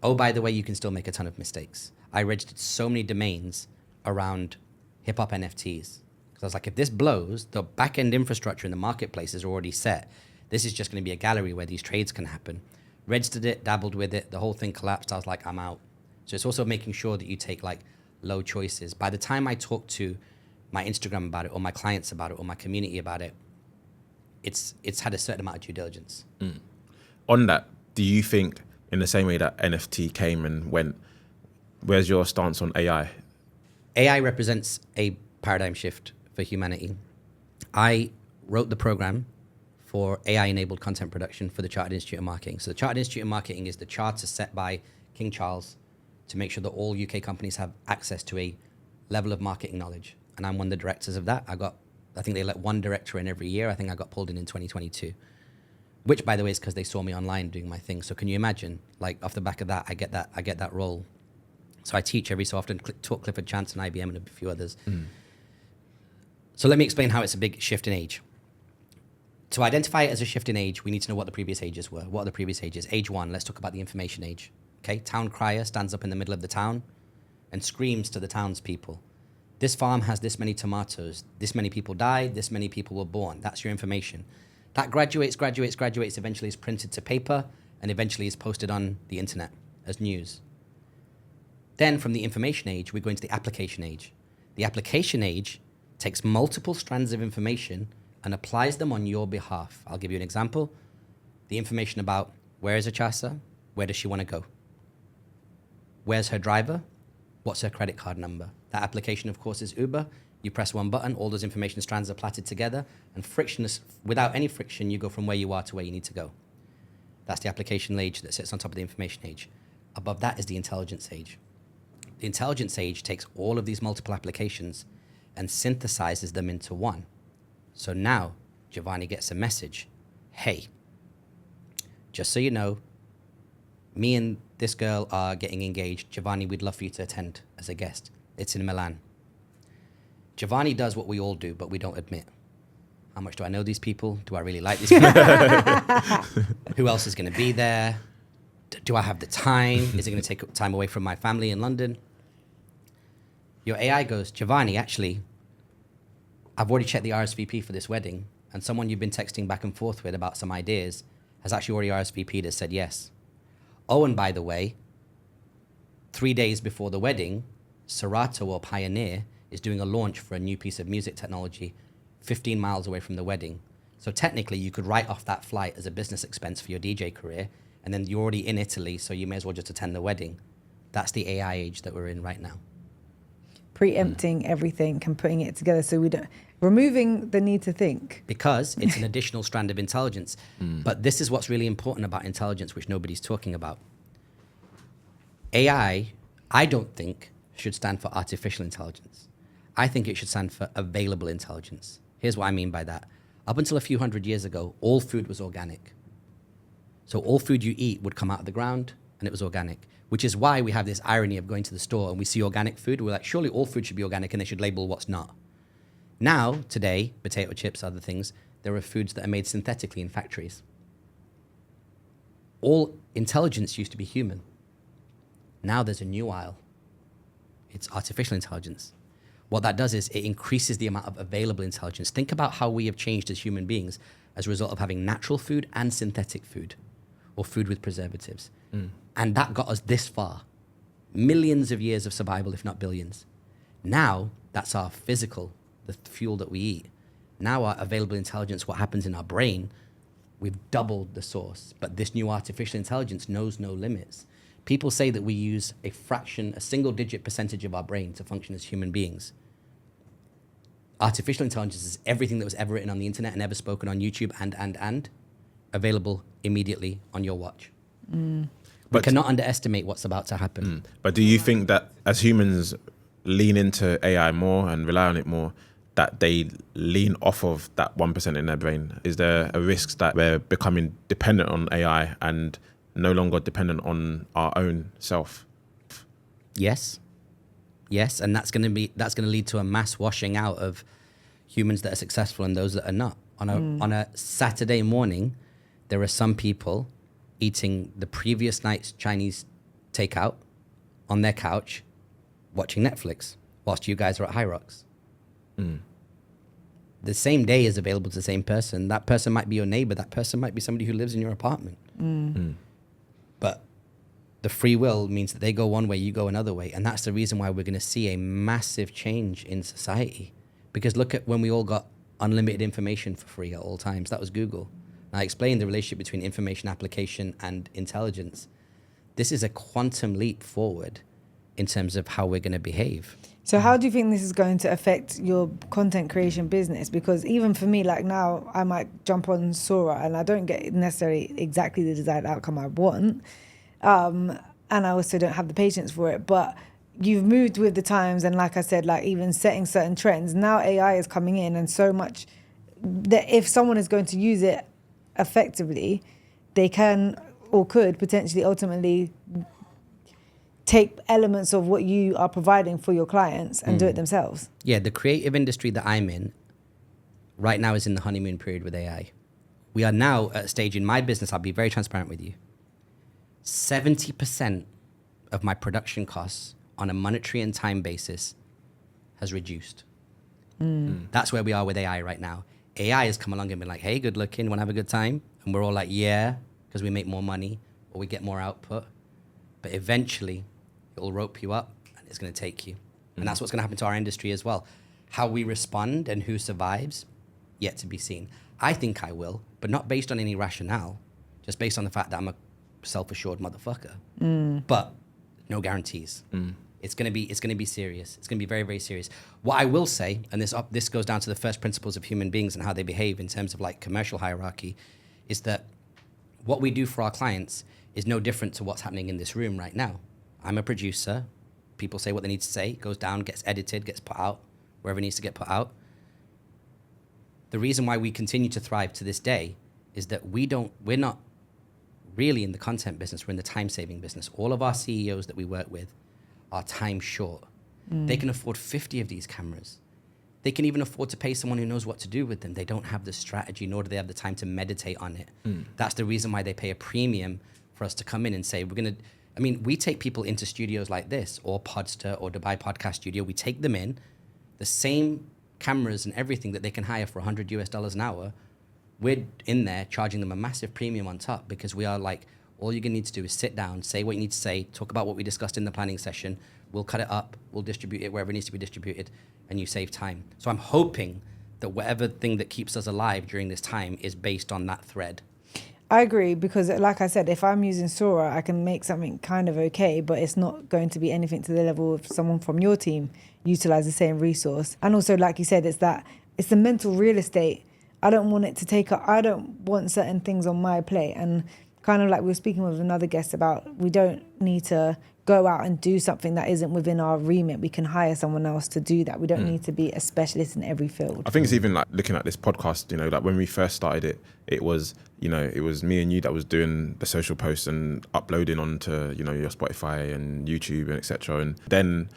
Oh, by the way, you can still make a ton of mistakes. I registered so many domains around hip-hop NFTs. Because I was like, if this blows, the back-end infrastructure in the marketplace is already set. This is just going to be a gallery where these trades can happen. Registered it, dabbled with it, the whole thing collapsed. I was like, I'm out. So it's also making sure that you take like low choices. By the time I talk to my Instagram about it, or my clients about it, or my community about it, it's had a certain amount of due diligence. On that, do you think in the same way that NFT came and went, where's your stance on AI? AI represents a paradigm shift for humanity. I wrote the program for AI-enabled content production for the Chartered Institute of Marketing. So the Chartered Institute of Marketing is the charter set by King Charles to make sure that all UK companies have access to a level of marketing knowledge. And I'm one of the directors of that. I think they let one director in every year. I think I got pulled in 2022. Which, by the way, is because they saw me online doing my thing. So can you imagine, like off the back of that, I get that role. So I teach every so often, taught Clifford Chance and IBM and a few others. So let me explain how it's a big shift in age. To identify it as a shift in age, we need to know what the previous ages were. What are the previous ages? Age 1, let's talk about the information age. Okay, town crier stands up in the middle of the town and screams to the townspeople. This farm has this many tomatoes. This many people died. This many people were born. That's your information. That graduates, eventually is printed to paper, and eventually is posted on the internet as news. Then from the information age, we go into the application age. The application age takes multiple strands of information and applies them on your behalf. I'll give you an example. The information about where is Achasa? Where does she want to go? Where's her driver? What's her credit card number? That application, of course, is Uber. You press one button, all those information strands are plaited together, and frictionless, without any friction, you go from where you are to where you need to go. That's the application age that sits on top of the information age. Above that is the intelligence age. The intelligence age takes all of these multiple applications and synthesizes them into one. So now, Giovanni gets a message. Hey, just so you know, me and this girl are getting engaged. Giovanni, we'd love for you to attend as a guest. It's in Milan. Giovanni does what we all do, but we don't admit. How much do I know these people? Do I really like these people? Who else is going to be there? Do I have the time? Is it going to take time away from my family in London? Your AI goes, Giovanni, actually, I've already checked the RSVP for this wedding, and someone you've been texting back and forth with about some ideas has actually already RSVP'd and said yes. Oh, and by the way, 3 days before the wedding, Serato or Pioneer is doing a launch for a new piece of music technology 15 miles away from the wedding. So technically, you could write off that flight as a business expense for your DJ career, and then you're already in Italy, so you may as well just attend the wedding. That's the AI age that we're in right now. Preempting everything and putting it together so we don't, removing the need to think. Because it's an additional strand of intelligence. But this is what's really important about intelligence, which nobody's talking about. AI, I don't think, should stand for artificial intelligence. I think it should stand for available intelligence. Here's what I mean by that. Up until a few hundred years ago, all food was organic. So all food you eat would come out of the ground and it was organic, which is why we have this irony of going to the store and we see organic food. We're like, surely all food should be organic and they should label what's not. Now, today, potato chips, other things, there are foods that are made synthetically in factories. All intelligence used to be human. Now there's a new aisle. It's artificial intelligence. What that does is it increases the amount of available intelligence. Think about how we have changed as human beings as a result of having natural food and synthetic food, or food with preservatives. And that got us this far. Millions of years of survival, if not billions. Now, that's our physical, the fuel that we eat. Now our available intelligence, what happens in our brain, we've doubled the source. But this new artificial intelligence knows no limits. People say that we use a single-digit percentage of our brain to function as human beings. Artificial intelligence is everything that was ever written on the internet and ever spoken on YouTube and available immediately on your watch. We cannot underestimate what's about to happen. But do you think that as humans lean into AI more and rely on it more, that they lean off of that 1% in their brain? Is there a risk that we're becoming dependent on AI and no longer dependent on our own self? Yes, and that's going to lead to a mass washing out of humans that are successful and those that are not. On a Saturday morning, there are some people eating the previous night's Chinese takeout on their couch, watching Netflix, whilst you guys are at High Rocks. The same day is available to the same person. That person might be your neighbor. That person might be somebody who lives in your apartment. But the free will means that they go one way, you go another way. And that's the reason why we're going to see a massive change in society. Because look at when we all got unlimited information for free at all times. That was Google. And I explained the relationship between information application and intelligence. This is a quantum leap forward in terms of how we're going to behave. So how do you think this is going to affect your content creation business? Because even for me, like now, I might jump on Sora and I don't get necessarily exactly the desired outcome I want. And I also don't have the patience for it. But you've moved with the times. And like I said, like even setting certain trends. Now AI is coming in and so much that if someone is going to use it effectively, they can or could potentially ultimately take elements of what you are providing for your clients and do it themselves. Yeah, the creative industry that I'm in right now is in the honeymoon period with AI. We are now at a stage in my business, I'll be very transparent with you. 70% of my production costs on a monetary and time basis has reduced. That's where we are with AI right now. AI has come along and been like, hey, good looking, want to have a good time? And we're all like, yeah, because we make more money or we get more output. But eventually, it'll rope you up and it's going to take you. And that's what's going to happen to our industry as well. How we respond and who survives, yet to be seen. I think I will, but not based on any rationale, just based on the fact that I'm a self-assured motherfucker. But no guarantees. It's going to be serious. It's going to be very, very serious. What I will say, and this goes down to the first principles of human beings and how they behave in terms of like commercial hierarchy, is that what we do for our clients is no different to what's happening in this room right now. I'm a producer. People say what they need to say, goes down, gets edited, gets put out, wherever it needs to get put out. The reason why we continue to thrive to this day is that we're not really in the content business, we're in the time-saving business. All of our CEOs that we work with are time short. They can afford 50 of these cameras. They can even afford to pay someone who knows what to do with them. They don't have the strategy, nor do they have the time to meditate on it. That's the reason why they pay a premium for us to come in and say, we take people into studios like this, or Podster, or Dubai Podcast Studio. We take them in, the same cameras and everything that they can hire for $100 an hour. We're in there charging them a massive premium on top because we are like, all you're gonna need to do is sit down, say what you need to say, talk about what we discussed in the planning session. We'll cut it up, we'll distribute it wherever it needs to be distributed, and you save time. So I'm hoping that whatever thing that keeps us alive during this time is based on that thread. I agree, because like I said, if I'm using Sora, I can make something kind of okay, but it's not going to be anything to the level of someone from your team utilize the same resource. And also, like you said, it's the mental real estate. I don't want it to take up, I don't want certain things on my plate. And kind of like we were speaking with another guest about, we don't need to go out and do something that isn't within our remit. We can hire someone else to do that. We don't need to be a specialist in every field. I think it's even like looking at this podcast, you know, like when we first started it, it was me and you that was doing the social posts and uploading onto, you know, your Spotify and YouTube and etc. And then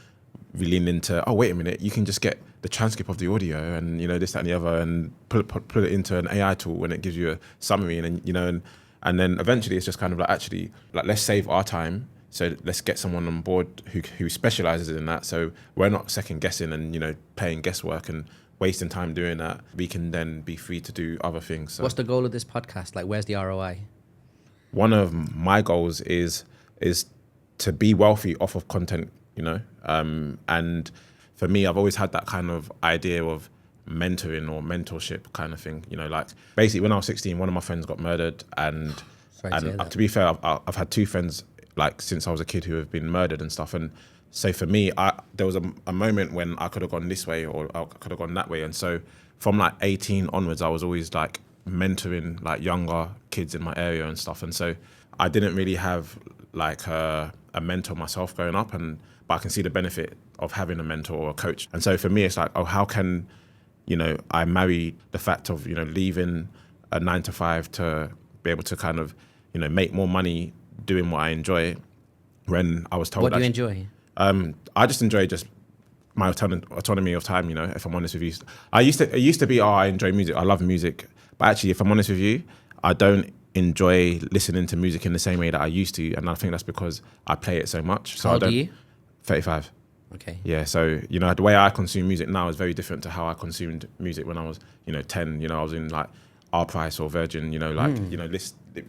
we leaned into, oh, wait a minute, you can just get the transcript of the audio and, you know, this, that and the other, and put it into an AI tool and it gives you a summary, and you know, and then eventually it's just kind of like, actually, like, let's save our time. So let's get someone on board who specializes in that. So we're not second guessing and, you know, paying guesswork and wasting time doing that. We can then be free to do other things. So What's the goal of this podcast? Like, where's the ROI? one of my goals is to be wealthy off of content, you know. And for me, I've always had that kind of idea of mentoring or mentorship kind of thing. You know, like basically when I was 16, one of my friends got murdered, and Sorry to hear that. to be fair, I've had two friends like since I was a kid who have been murdered and stuff. And so for me, there was a moment when I could have gone this way or I could have gone that way. And so from like 18 onwards, I was always like mentoring like younger kids in my area and stuff. And so I didn't really have like a mentor myself growing up, but I can see the benefit of having a mentor or a coach. And so for me, it's like, oh, how can, you know, I marry the fact of, you know, leaving a 9 to 5 to be able to kind of, you know, make more money doing what I enjoy, when I was told. What do you enjoy? I just enjoy just my autonomy of time, you know, if I'm honest with you. It used to be, oh, I enjoy music, I love music. But actually, if I'm honest with you, I don't enjoy listening to music in the same way that I used to. And I think that's because I play it so much. So How old are you? 35. Okay. Yeah, so, you know, the way I consume music now is very different to how I consumed music when I was, you know, 10. You know, I was in like R Price or Virgin, you know, like, you know,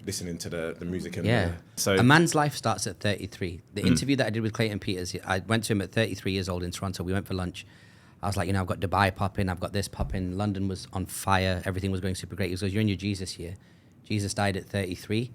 listening to the music. And Yeah. so a man's life starts at 33. The interview that I did with Clayton Peters, I went to him at 33 years old in Toronto. We went for lunch. I was like, you know, I've got Dubai popping, I've got this popping. London was on fire. Everything was going super great. He goes, you're in your Jesus year. Jesus died at 33.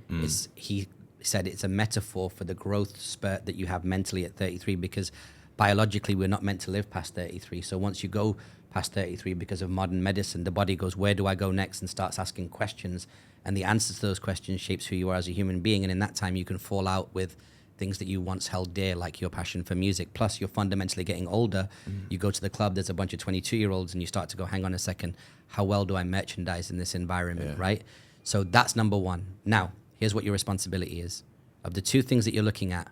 He said it's a metaphor for the growth spurt that you have mentally at 33, because biologically we're not meant to live past 33. So once you go past 33, because of modern medicine, the body goes, where do I go next? And starts asking questions. And the answers to those questions shapes who you are as a human being. And in that time, you can fall out with things that you once held dear, like your passion for music. Plus, you're fundamentally getting older. You go to the club, there's a bunch of 22-year-olds, and you start to go, hang on a second, how well do I merchandise in this environment, right? So that's number one. Now, here's what your responsibility is. Of the two things that you're looking at,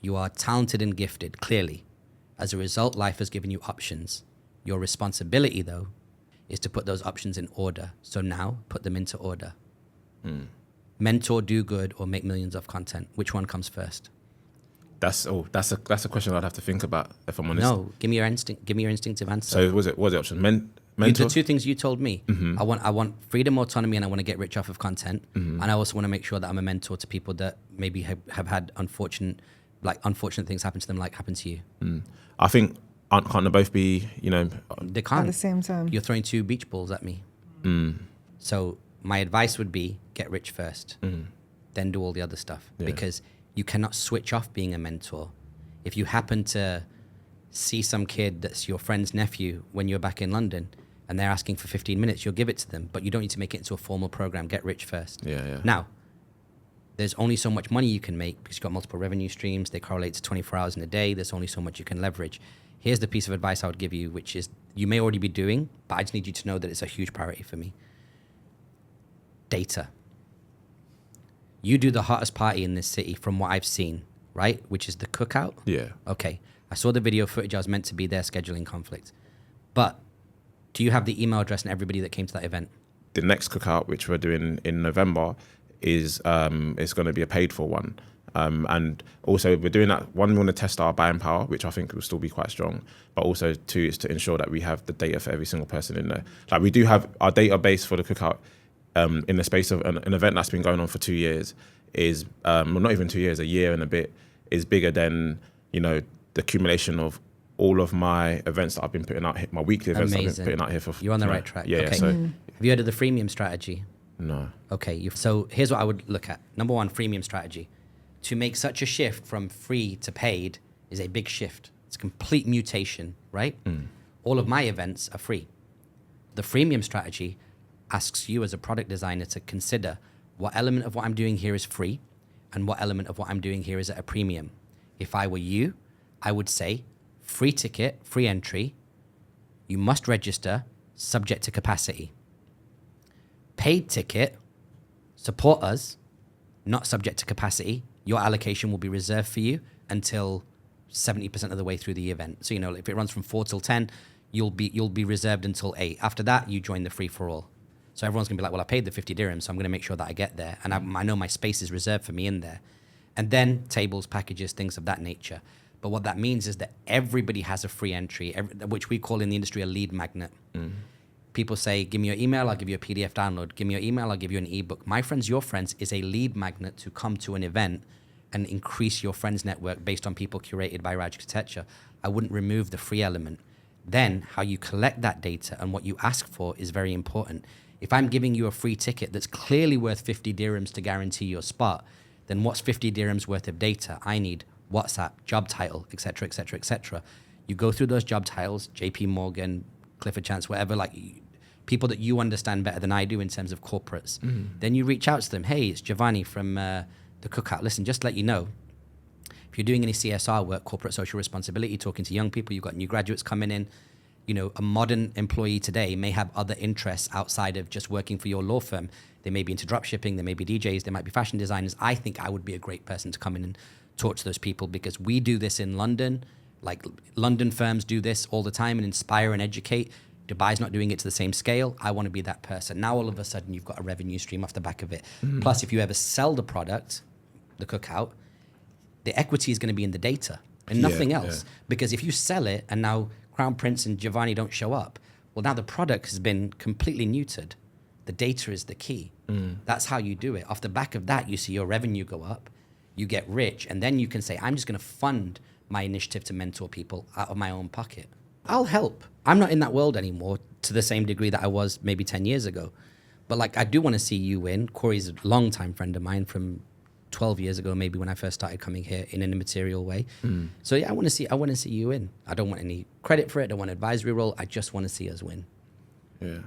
you are talented and gifted, clearly. As a result, life has given you options. Your responsibility, though, is to put those options in order. So now, put them into order. Mentor, do good, or make millions of content. Which one comes first? that's a question I'd have to think about, if I'm honest. No, give me your instinct. Give me your instinctive answer. So what was the option? The Mentor? two things you told me. I want freedom, autonomy, and I want to get rich off of content. And I also want to make sure that I'm a mentor to people that maybe have had unfortunate things happen to them, like happened to you. I think can't they both be, you know? They can't. At the same time. You're throwing two beach balls at me. So my advice would be get rich first, then do all the other stuff. Yeah. Because you cannot switch off being a mentor. If you happen to see some kid that's your friend's nephew when you're back in London and they're asking for 15 minutes, you'll give it to them, but you don't need to make it into a formal program. Get rich first. Yeah. Now, there's only so much money you can make because you've got multiple revenue streams. They correlate to 24 hours in a day. There's only so much you can leverage. Here's the piece of advice I would give you, which is you may already be doing, but I just need you to know that it's a huge priority for me. Data. You do the hottest party in this city from what I've seen, right? Which is the cookout. Yeah. Okay. I saw the video footage. I was meant to be there, scheduling conflict. But do you have the email address and everybody that came to that event? The next cookout, which we're doing in November, is going to be a paid for one. And also we're doing that. One, we want to test our buying power, which I think will still be quite strong. But also two, is to ensure that we have the data for every single person in there. Like we do have our database for the cookout in the space of an event that's been going on for 2 years is, well, not even 2 years, a year and a bit, is bigger than, you know, the accumulation of all of my events that I've been putting out here, my weekly events that I've been putting out here for. You're on the right track. Yeah, okay. so Have you heard of the freemium strategy? No. Okay, so here's what I would look at. Number one, freemium strategy. To make such a shift from free to paid is a big shift. It's a complete mutation, right? All of my events are free. The freemium strategy asks you as a product designer to consider what element of what I'm doing here is free and what element of what I'm doing here is at a premium. If I were you, I would say free ticket, free entry, you must register subject to capacity. Paid ticket, support us, not subject to capacity. Your allocation will be reserved for you until 70% of the way through the event. So, if it runs from 4 till 10, you'll be reserved until 8. After that, you join the free for all. So everyone's gonna be like, well, I paid the 50 dirhams, so I'm gonna make sure that I get there. And I know my space is reserved for me in there. And then tables, packages, things of that nature. But what that means is that everybody has a free entry, which we call in the industry a lead magnet. People say, give me your email, I'll give you a PDF download. Give me your email, I'll give you an ebook. My Friends, Your Friends is a lead magnet to come to an event and increase your friends network based on people curated by Raj Kotecha. I wouldn't remove the free element. Then how you collect that data and what you ask for is very important. If I'm giving you a free ticket that's clearly worth 50 dirhams to guarantee your spot, then what's 50 dirhams worth of data? I need WhatsApp, job title, et cetera, et cetera, et cetera. You go through those job titles, JP Morgan, Clifford Chance, whatever, like people that you understand better than I do in terms of corporates. Then you reach out to them. Hey, it's Giovanni from the Cookout. Listen, just to let you know, if you're doing any CSR work, corporate social responsibility, talking to young people, you've got new graduates coming in, a modern employee today may have other interests outside of just working for your law firm. They may be into drop shipping, they may be DJs, they might be fashion designers. I think I would be a great person to come in and talk to those people because we do this in London. Like London firms do this all the time and inspire and educate. Dubai's not doing it to the same scale. I want to be that person. Now all of a sudden you've got a revenue stream off the back of it. Plus, if you ever sell the product, the Cookout, the equity is going to be in the data and nothing else. Because if you sell it and now Crown Prince and Giovanni don't show up, well, now the product has been completely neutered. The data is the key. That's how you do it. Off the back of that, you see your revenue go up, you get rich, and then you can say, I'm just going to fund my initiative to mentor people out of my own pocket. I'll help. I'm not in that world anymore to the same degree that I was maybe 10 years ago. But I do want to see you win. Corey's a longtime friend of mine from 12 years ago, maybe when I first started coming here in an immaterial way. So yeah, I want to see you win. I don't want any credit for it. I don't want an advisory role. I just want to see us win. Yeah.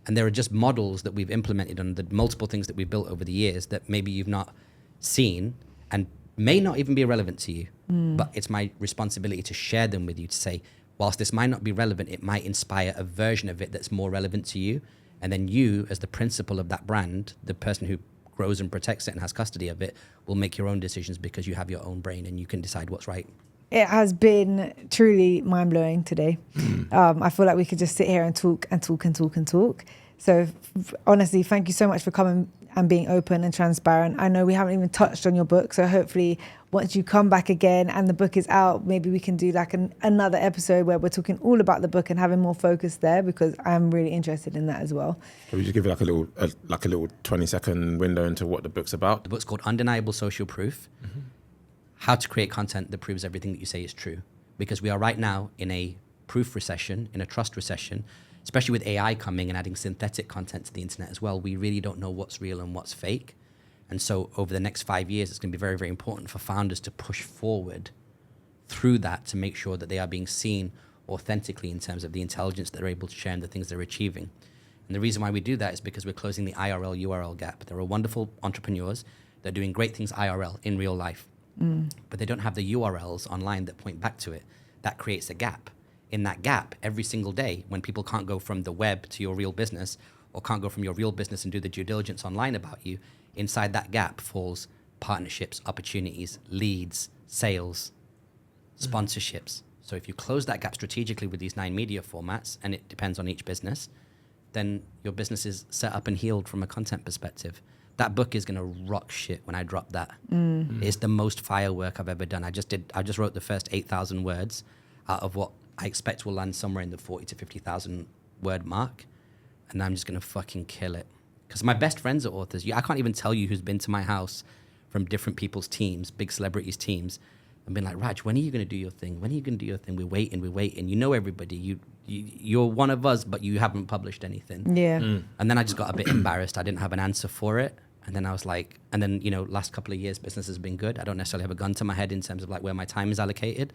And there are just models that we've implemented on the multiple things that we've built over the years that maybe you've not seen and may not even be relevant to you. But it's my responsibility to share them with you to say, whilst this might not be relevant, it might inspire a version of it that's more relevant to you. And then you, as the principal of that brand, the person who grows and protects it and has custody of it, will make your own decisions because you have your own brain and you can decide what's right. It has been truly mind-blowing today. I feel like we could just sit here and talk and talk and talk and talk. So honestly, thank you so much for coming and being open and transparent. I know we haven't even touched on your book, so hopefully once you come back again and the book is out, maybe we can do another episode where we're talking all about the book and having more focus there, because I'm really interested in that as well. Can we just give it a little 20-second window into what the book's about? The book's called Undeniable Social Proof. How to create content that proves everything that you say is true. Because we are right now in a proof recession, in a trust recession, especially with AI coming and adding synthetic content to the internet as well. We really don't know what's real and what's fake. And so over the next 5 years, it's going to be very, very important for founders to push forward through that to make sure that they are being seen authentically in terms of the intelligence that they're able to share and the things they're achieving. And the reason why we do that is because we're closing the IRL URL gap. There are wonderful entrepreneurs that are doing great things IRL in real life, but they don't have the URLs online that point back to it. That creates a gap. In that gap, every single day, when people can't go from the web to your real business or can't go from your real business and do the due diligence online about you, inside that gap falls partnerships, opportunities, leads, sales, sponsorships. So if you close that gap strategically with these 9 media formats, and it depends on each business, then your business is set up and healed from a content perspective. That book is going to rock shit when I drop that. It's the most firework I've ever done. I just wrote the first 8,000 words out of what I expect will land somewhere in the 40 to 50,000 word mark. And I'm just going to fucking kill it. Because my best friends are authors. I can't even tell you who's been to my house from different people's teams, big celebrities' teams, and been like, Raj, when are you going to do your thing? When are you going to do your thing? We're waiting. You know everybody. You're one of us, but you haven't published anything. Yeah. And then I just got a bit embarrassed. I didn't have an answer for it. And then I was like, last couple of years, business has been good. I don't necessarily have a gun to my head in terms of like where my time is allocated.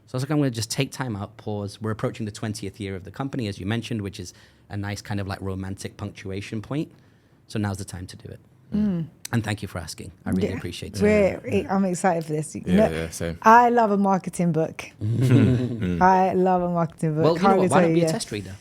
So I was like, I'm going to just take time out, pause. We're approaching the 20th year of the company, as you mentioned, which is a nice kind of like romantic punctuation point. So now's the time to do it. And thank you for asking. I really appreciate it. I'm excited for this. Same. I love a marketing book. I love a marketing book. Well, you know what? Why not be a test reader?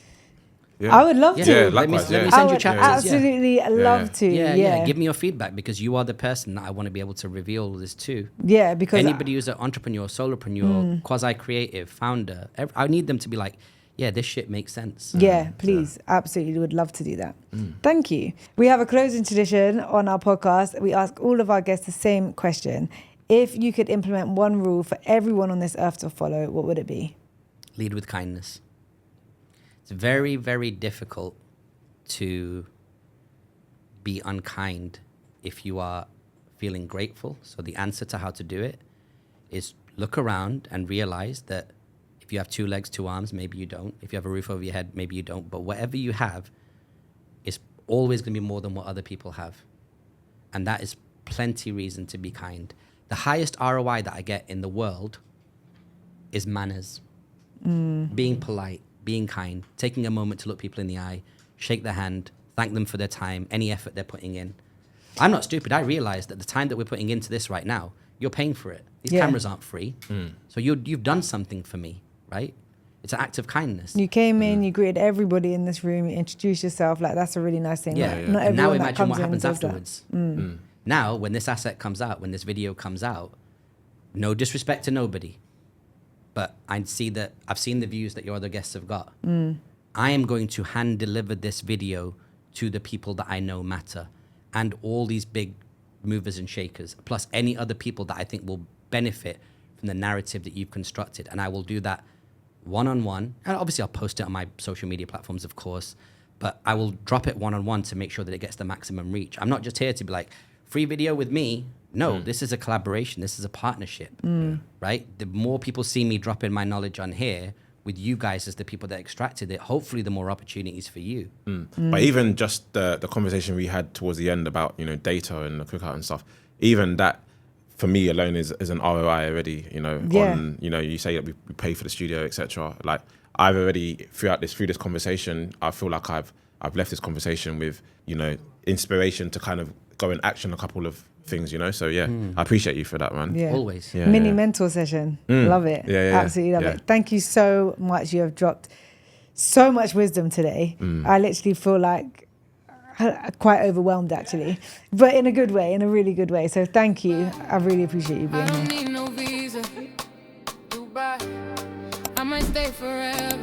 Yeah. I would love to. Yeah, let me likewise, send I you would chapters. absolutely love to. Yeah. Give me your feedback, because you are the person that I want to be able to reveal this to. Yeah, because Anybody who's an entrepreneur, solopreneur, quasi-creative, founder, I need them to be like, yeah, this shit makes sense. yeah, please, absolutely would love to do that. Thank you. We have a closing tradition on our podcast. We ask all of our guests the same question. If you could implement one rule for everyone on this earth to follow, what would it be? Lead with kindness. It's very, very difficult to be unkind if you are feeling grateful. So the answer to how to do it is look around and realize that if you have 2 legs, 2 arms, maybe you don't. If you have a roof over your head, maybe you don't. But whatever you have is always going to be more than what other people have. And that is plenty reason to be kind. The highest ROI that I get in the world is manners. Being polite, being kind, taking a moment to look people in the eye, shake their hand, thank them for their time, any effort they're putting in. I'm not stupid. I realize that the time that we're putting into this right now, you're paying for it. These cameras aren't free. So you've done something for me, right? It's an act of kindness. You came in, you greeted everybody in this room, you introduced yourself. Like, that's a really nice thing. Yeah. Like, not And now everyone that imagine comes what in happens does that. afterwards. Now, when this asset comes out, when this video comes out, no disrespect to nobody, but I've seen the views that your other guests have got. I am going to hand deliver this video to the people that I know matter, and all these big movers and shakers, plus any other people that I think will benefit from the narrative that you've constructed. And I will do that one-on-one. And obviously I'll post it on my social media platforms, of course, but I will drop it one-on-one to make sure that it gets the maximum reach. I'm not just here to be like, free video with me. No, this is a collaboration. This is a partnership, right? The more people see me dropping my knowledge on here with you guys as the people that extracted it, hopefully the more opportunities for you. But even just the conversation we had towards the end about, data and the cookout and stuff, even that for me alone is an ROI already, on, you say that we pay for the studio, etc. Like, I've already, through this conversation, I feel like I've left this conversation with, inspiration to kind of go and action a couple of things, so I appreciate you for that, man. Yeah. Always. Mini mentor session. Love it. Absolutely love Yeah. it. Thank you so much. You have dropped so much wisdom today. I literally feel like quite overwhelmed, actually, but in a good way, in a really good way. So thank you. I really appreciate you being I don't here. need no visa. Dubai, I might stay forever.